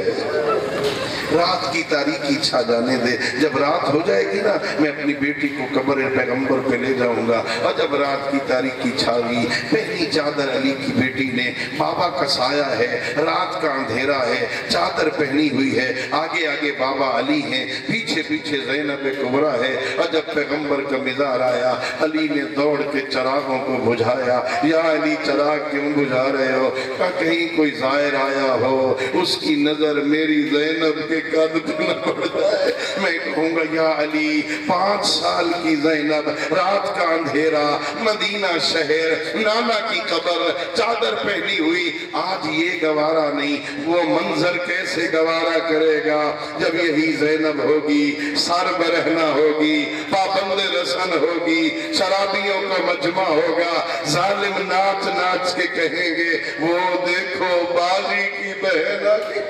رات کی تاریکی چھا جانے دے، جب رات ہو جائے گی نا میں اپنی بیٹی کو قبر پیغمبر پہ لے جاؤں گا۔ اور جب رات کی تاریکی چھا گئی، پہلی چادر علی کی بیٹی نے، بابا کا سایہ ہے، رات کا اندھیرا ہے، چادر پہنی ہوئی ہے، آگے آگے بابا علی ہیں، پیچھے پیچھے زینب کبریٰ ہے۔ اور جب پیغمبر کا مزار آیا، علی نے دوڑ کے چراغوں کو بجھایا۔ یا علی چراغ کیوں بجھا رہے ہو؟ کہا کہیں کوئی زائر آیا ہو، اس کی نظر میری زینب کے قد پہ نہ پڑ جائے۔ میں کہوں گا یا علی 5 سال کی زینب، رات کا اندھیرا، مدینہ شہر، نانا کی قبر، چادر پہنی ہوئی، آج یہ گوارا نہیں، وہ منظر کیسے گوارا کرے گا جب یہی زینب ہوگی، سر برہنہ ہوگی، پابند رسن ہوگی، شرابیوں کا مجمع ہوگا، ظالم ناچ ناچ کے کہیں گے وہ دیکھو باغی کی بہن آ گئی۔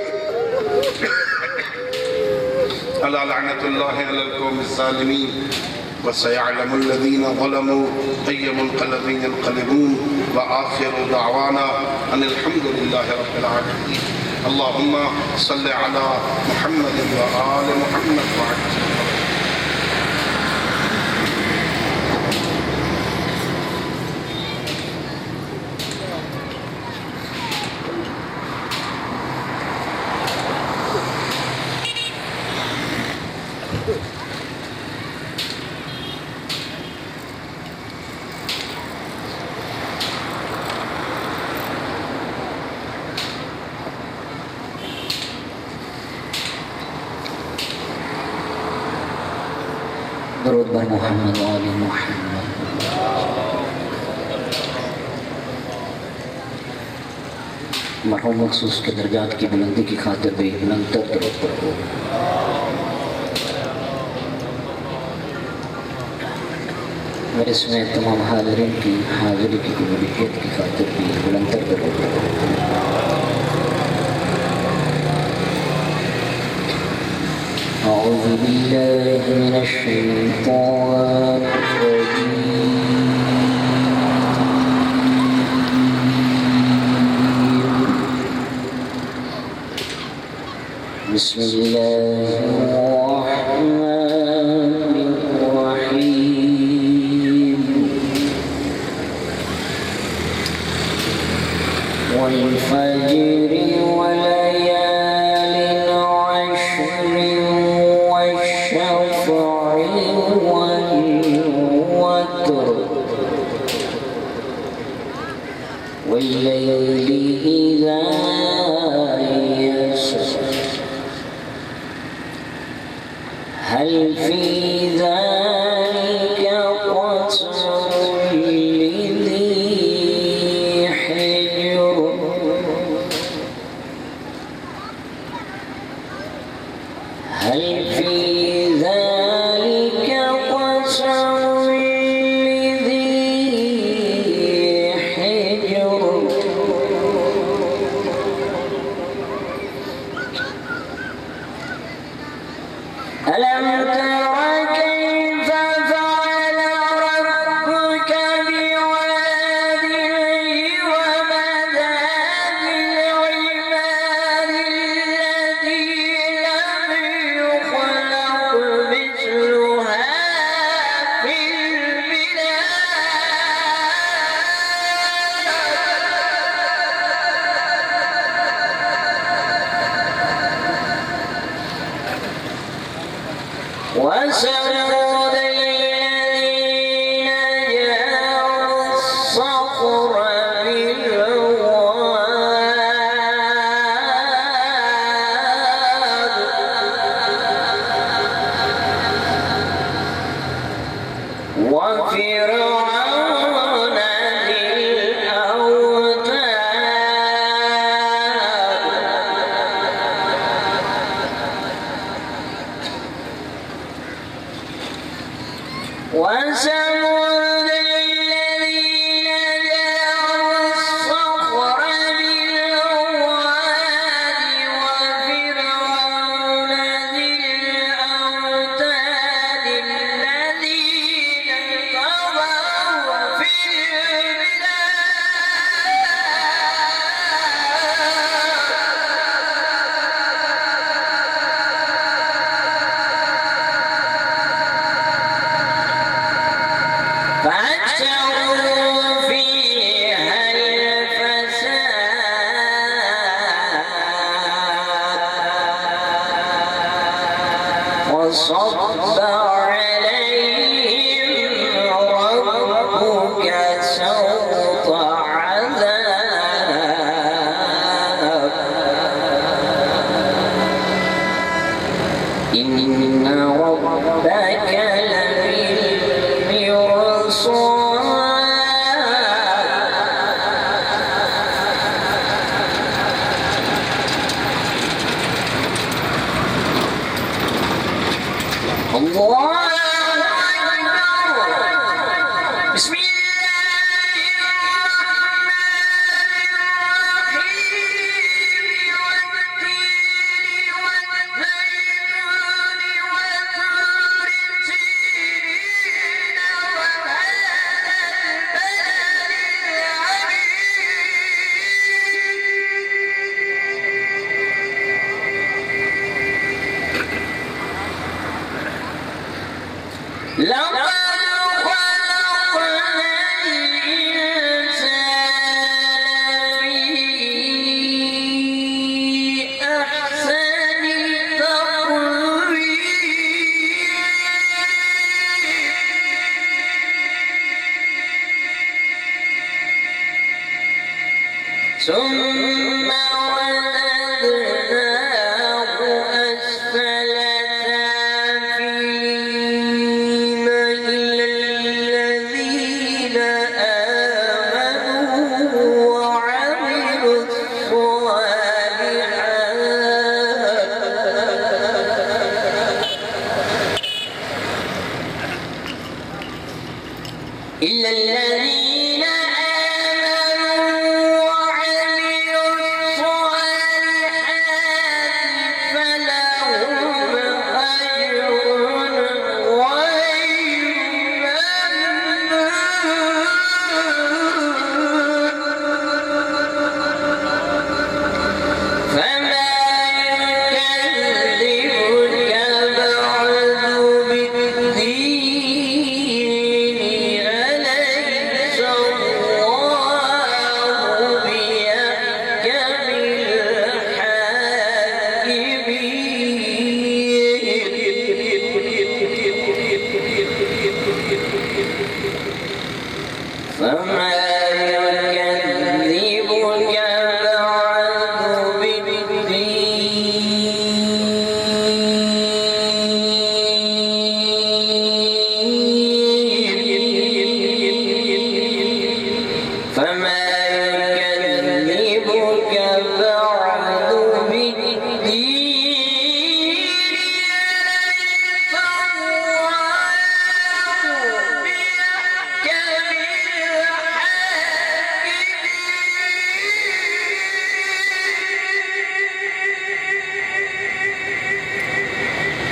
الا لعنت اللہ علی القوم الظالمین وسيعلم الذين ظلموا أي منقلب ينقلبون وآخر دعوانا أن الحمد لله رب العالمين اللهم صل على محمد وآل محمد وعجل درود بر محمد و آل محمد۔ مرحوم مخصوص کے درجات کی بلندی کی خاطر بھی بلند تر درود پڑھو۔ اور اس میں تمام حاضرین کی حاضری کی قبولیت کی خاطر بھی بلند تر درود پڑھو۔ أعوذ بالله من الشيطان الرجيم بسم الله الرحمن الرحيم والفجر وليال عشر والشفع والوتر والليل إذا يسر هل في ذلك قسم لذي حجر هل في ذلك قسم لذي حجر ألم تر كيف فعل ربك بعاد إرم ذات العماد التي لم يخلق فصب عليهم ربك سوط عذاب إن ربك لبالمرصاد الله أكبر بسم لقد خلقنا الإنسان في أحسن تقويم ثم رددناه أسفل سافلين إلا الذين آمنوا وعملوا الصالحات إلا الذين آمنوا وعملوا الصالحات فلهم أجر غير ممنون فما يكذبك بعد بالدين أليس الله بأحكم الحاكمين فما يكذبك بعد بالدين فما يكذبك بعد بالدين أليس الله بأحكم الحاكمين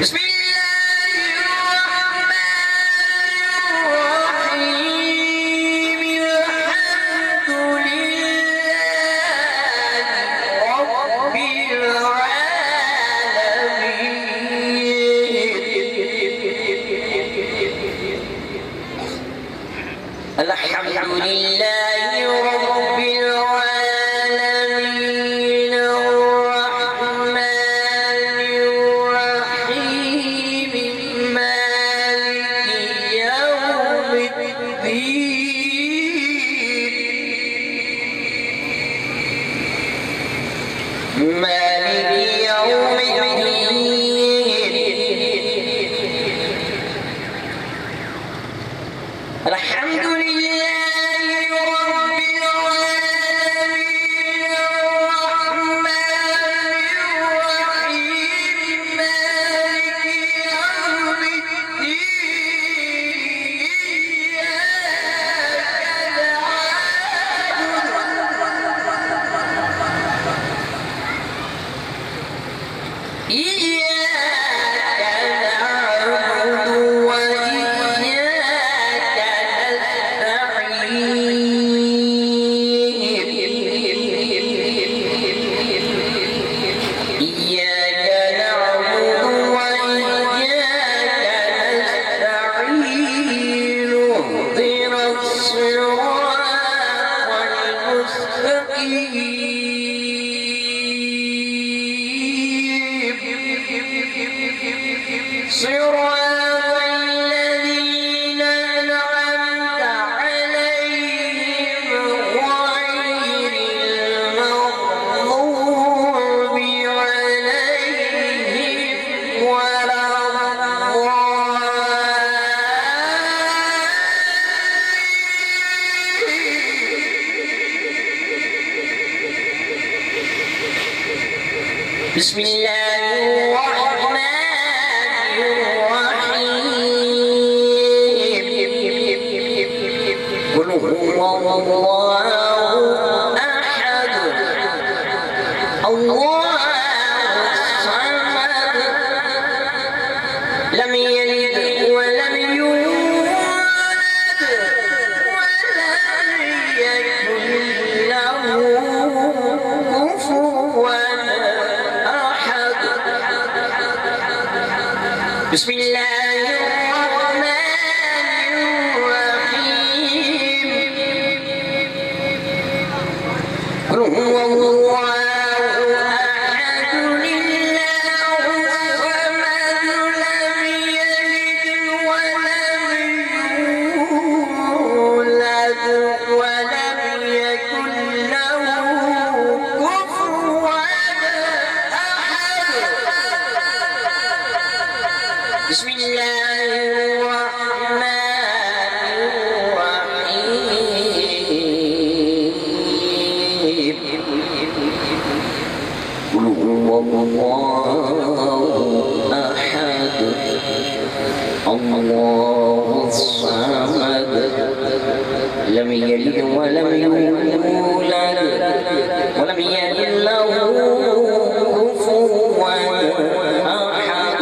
بسم الله الرحمن الرحيم الحمد لله رب العالمين الحمد لله رب العالمين الرحمن الرحيم مالك يوم الدين مالك يوم الدين الحمد لله رب العالمين الرحمن الرحيم مالك يوم الدين إياك نعبد. صراط الذين أنعمت عليهم غير المغضوب عليهم ولا الضالين. بسم الله الرحمن الرحيم. قل هو الله أحد الله الصمد لم يلد ولم يولد ولم يكن له كفوا أحد. بسم الله الرحمن الرحيم. قل هو الله أحد الله الصمد لم يلد ولم يولد ولم يكن له كفوا أحد. بسم الله الرحمن الرحيم. قل هو الله أحد الله الصمد لم يلد ولم يولد ولم يكن له كفوا أحد.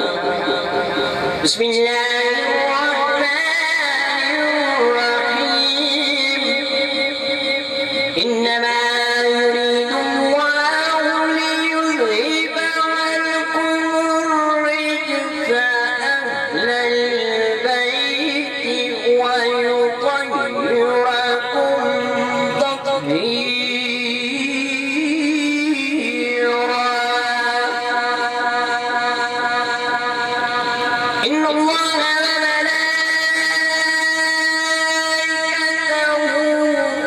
بسم الله الرحمن الرحيم. إنما يريد الله ليذهب عنكم الرجس أهل البيت ويطهركم تطهيرا. إن الله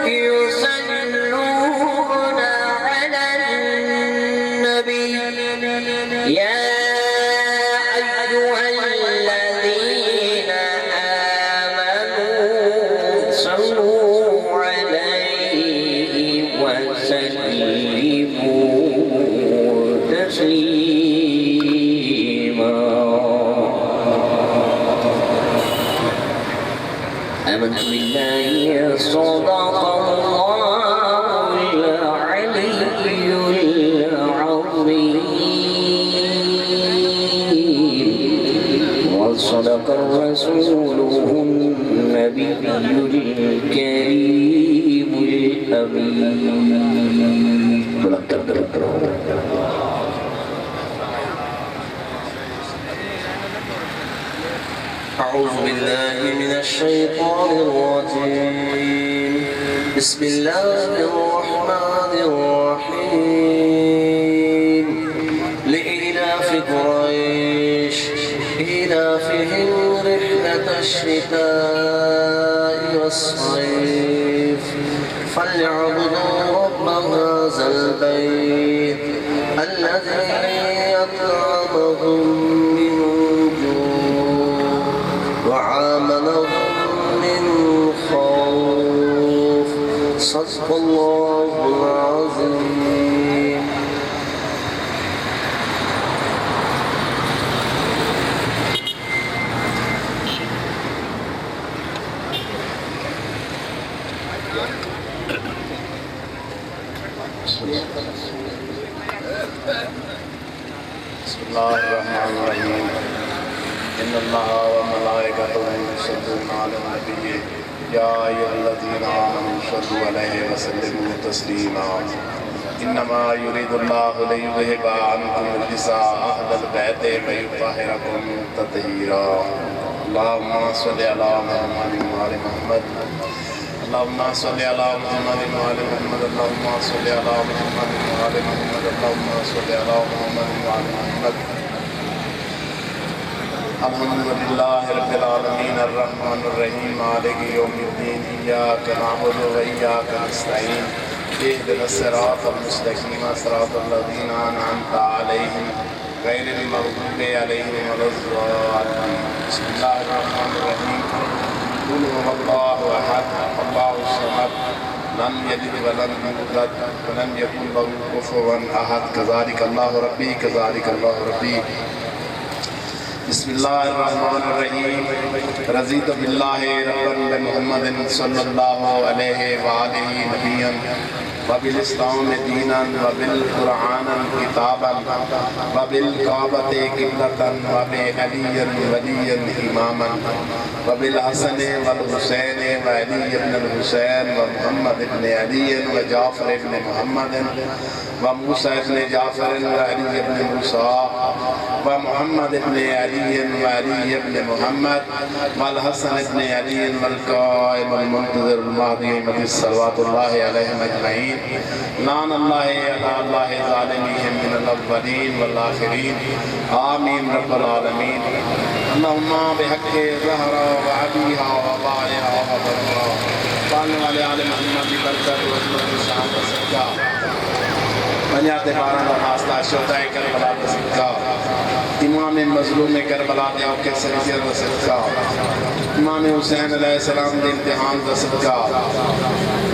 وملائكته يصلون على النبي يا أيها الذين آمنوا صلوا عليه وسلموا تسليما. آمنت بالله صدق الله العلي العظيم وصدق رسوله النبي الكريم الأمين. أعوذ بالله من الشيطان الرجيم. بسم الله الرحمن الرحيم. لإيلاف قريش إيلافهم رحلة الشتاء والصيف فليعبدوا رب هذا البيت الذي أطعمهم من جوع وآمنهم من خوف. صدق الله العظيم. بسم الله الرحمن الرحيم. إن الله وملائكته يصلون على النبي يا أيها الذين آمنوا صلوا عليه وسلموا تسليما. إنما يريد الله ليذهب عنكم الرجس أهل البيت ويطهركم تطهيرا. اللهم صل على محمد وآل محمد. اللهم صل على محمد وآل محمد. اللهم صل على محمد وآل محمد. اللهم صل على محمد وآل محمد. الحمدللہ رب العالمین الرحمن الرحیم مالک یوم الدین ایاک نعبد و ایاک نستعین اهدنا الصراط المستقیم صراط الذین انعمت علیہم غیر المغضوب علیہم ولا الضالین بسم اللہ الرحمن الرحیم قل هو اللہ احد اللہ الصمد لم یلد ولم یولد ولم یکن له کفوا احد کذالک اللہ ربی کذالک اللہ ربی بسم اللہ الرحمن الرحیم رضیت باللہ ربا بمحمد صلی اللہ علیہ وآلہ نبیا وبالاسلام دینا وبالقرآن کتابا وبالکعبۃ قبلۃ وبعلی ولیا اماما وبالحسن والحسین وعلی بن الحسین ومحمد بن علی وجعفر بن محمد وموسیٰ بن جعفر وعلی بن موسیٰ ومحمد بن علی وعلی بن محمد والحسن بن علی والقائم المنتظر المہدی مدی صلوات اللہ علیہم اجمعین لعن اللہ علی اللہ ظالمیہم من الاولین والآخرین آمین رب العالمین اللہم بحق زہرہ وعبیہا وبائہا وبرہا پالنے والے آل محمد کی برکت و عظمت شان کا صدقہ بنیاد باران و حاصلہ شہدائے کربلا کا صدقہ امام مظلوم کربلا دے اوکے سریزیہ کا صدقہ امام حسین علیہ السلام دے امتحان کا صدقہ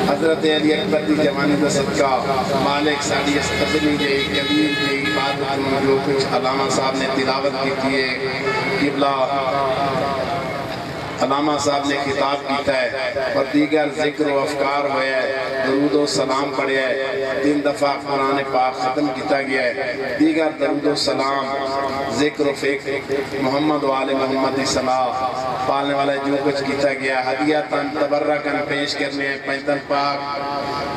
حضرت علی اکبر دی جوانی کا صدقہ مالک ساڑی استقبلی دے کبیر دے عبادت میں جو کچھ علامہ صاحب نے تلاوت کی تھی قبلہ علامہ صاحب نے خطاب کیتا ہے اور دیگر ذکر و افکار ہوئے ہے درود و سلام پڑھے ہے 3 دفعہ قرآن پاک ختم کیتا گیا ہے دیگر درود و سلام ذکر و فکر محمد و آل محمد صلاح پالنے والے جو کچھ کیتا گیا ہدیتاً تبرکاً پیش کرنے ہیں پیدل پاک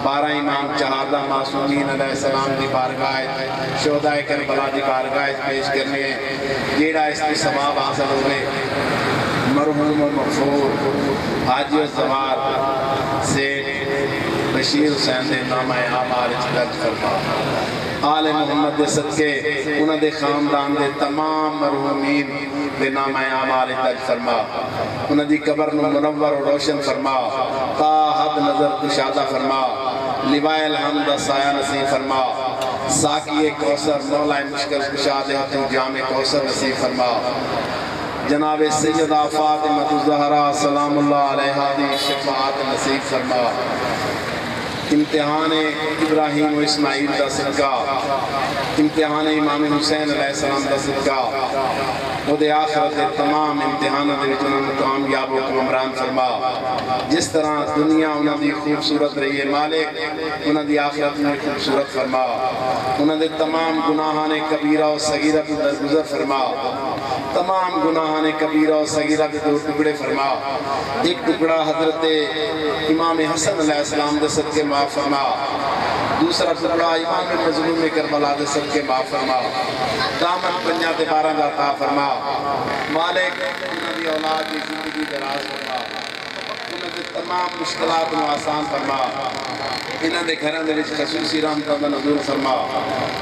12 امام شہادہ معصومین علیہ السلام دی بارگاہ شہدائے کربلا دی بارگاہ پیش کرنے ہیں جیڑا اس کی ثواب حاصل ہوئے مرحوم و مغفور حاجی الزوار سے بشیر حسین دے نامہ اعمال درج فرما آل محمد دے صدقے انہاں دے خاندان دے تمام مرحومین دے نامہ اعمال درج فرما انہاں دی قبر نو منور و روشن فرما تا حد نظر کشادہ فرما لوائے الحمد سایہ نصیب فرما ساقی کوثر مولا مشکل کشادہ ہتھوں جامع کوثر نصیب فرما جناب سیدہ فاطمہ الزہرا سلام اللہ علیہ دی شفاعت نصیب فرما امتحان ابراہیم و اسماعیل دا صدقہ امتحان امام حسین علیہ السلام دا صدقہ وہ دے آخرت دے تمام امتحانہ دے جنہوں کامیاب و کمران فرما جس طرح دنیا انہوں دی خوبصورت رہی ہے مالک انہوں دی آخرت میں خوبصورت فرما انہوں دے تمام گناہان کبیرہ و صغیرہ کو درگزر فرما تمام گناہان کبیرہ و صغیرہ کے 2 ٹکڑے فرما ایک ٹکڑا حضرت امام حسن علیہ السلام دے صدقے معاف فرما دوسرا ٹکڑا امام مظلوم کربلا دے صدقے معاف فرما دامن پنجہ تے 12 دا عطا فرما مالک انہوں دی اولاد کی زندگی دراز فرما انہوں دے تمام مشکلات کو آسان فرما انہوں دے گھروں دے وچ خصوصی رحمتاں دا نزول فرما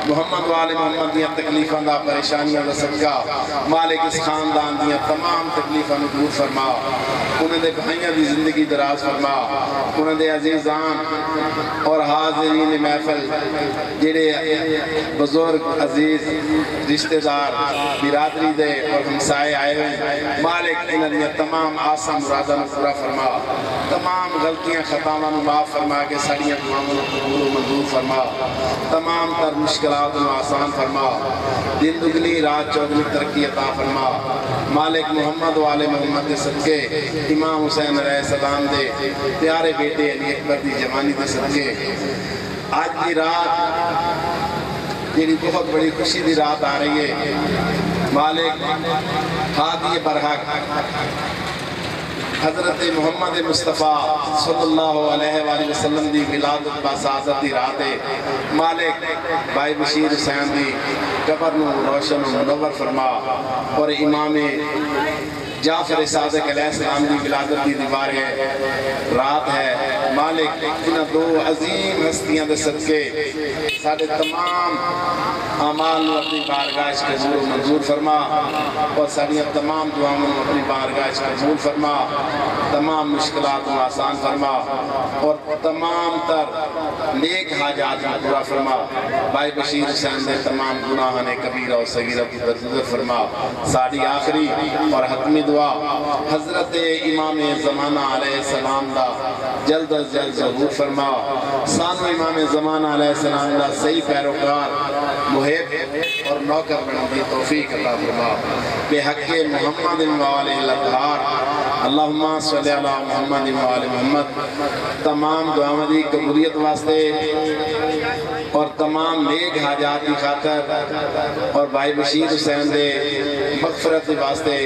محمد و آل محمد دیاں تکلیفاں دا پریشانیاں دا صدقہ مالک اس خاندان دیاں تمام تکلیفاں نو دور فرما انہوں دے بھائیاں دی زندگی دراز فرما انہوں دے عزیزان اور حاضرین محفل جڑے بزرگ عزیز رشتہ دار برادری دے اور ہمسائے آئے ہوئے مالک انہوں دیاں تمام آسان مراداں پورا فرما تمام غلطیاں خطاواں نو معاف فرما کے ساڑیاں دعاؤں قبول و منظور فرما تمام تر مشکلات و آسان فرما دن دگنی رات چوگنی ترقی عطا فرما مالک محمد و آل محمد دے صدقے امام حسین علیہ السلام دے پیارے بیٹے علی اکبر دی جوانی دے صدقے آج دی رات یہ بہت بڑی خوشی دی رات آ رہی ہے مالک ہادی برحق حضرت محمد مصطفیٰ صلی اللہ علیہ وآلہ وسلم دی ولادت باسعادت دی رات ہے مالک بھائی بشیر حسین دی قبر نو روشن و منور فرما اور امام جعفر صادق علیہ السلام دی ولادت دی دیوار ہے رات ہے مالک انہاں 2 عظیم ہستیاں دے صدقے سارے تمام اعمال اپنی بارگاہ کے قبول منظور فرما اور ساری تمام دعاؤں اپنی بارگاہ کے قبول فرما تمام مشکلات کو آسان فرما اور تمام تر نیک حاجات کو پورا فرما بھائی بشیر حسین نے تمام گناہ نے کبیرہ و صغیرہ کی درگزر فرما ساری آخری اور حتمی دعا حضرت امام زمانہ علیہ السلام دا جلد از جلد ظہور فرما سانو امام زمانہ علیہ السلام دا صحیح پیروکار محب اور نوکر بننے کی توفیق عطا فرما بے حق محمد وآلہ الاطہار اللہم صلی علی محمد وآلہ محمد تمام دعاؤں دی قبولیت واسطے اور تمام نیک حاجات کی خاطر اور بھائی بشیر حسین دے مغفرت واسطے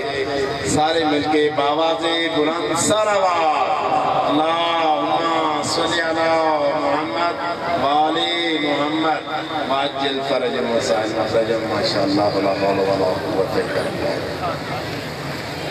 سارے مل کے باواز بلند صلوات اللہم صلی علی محمد وآلہ محمد واجل فرج مسائل مخرج ماشاءاللہ ولا حول ولا قوت الا باللہ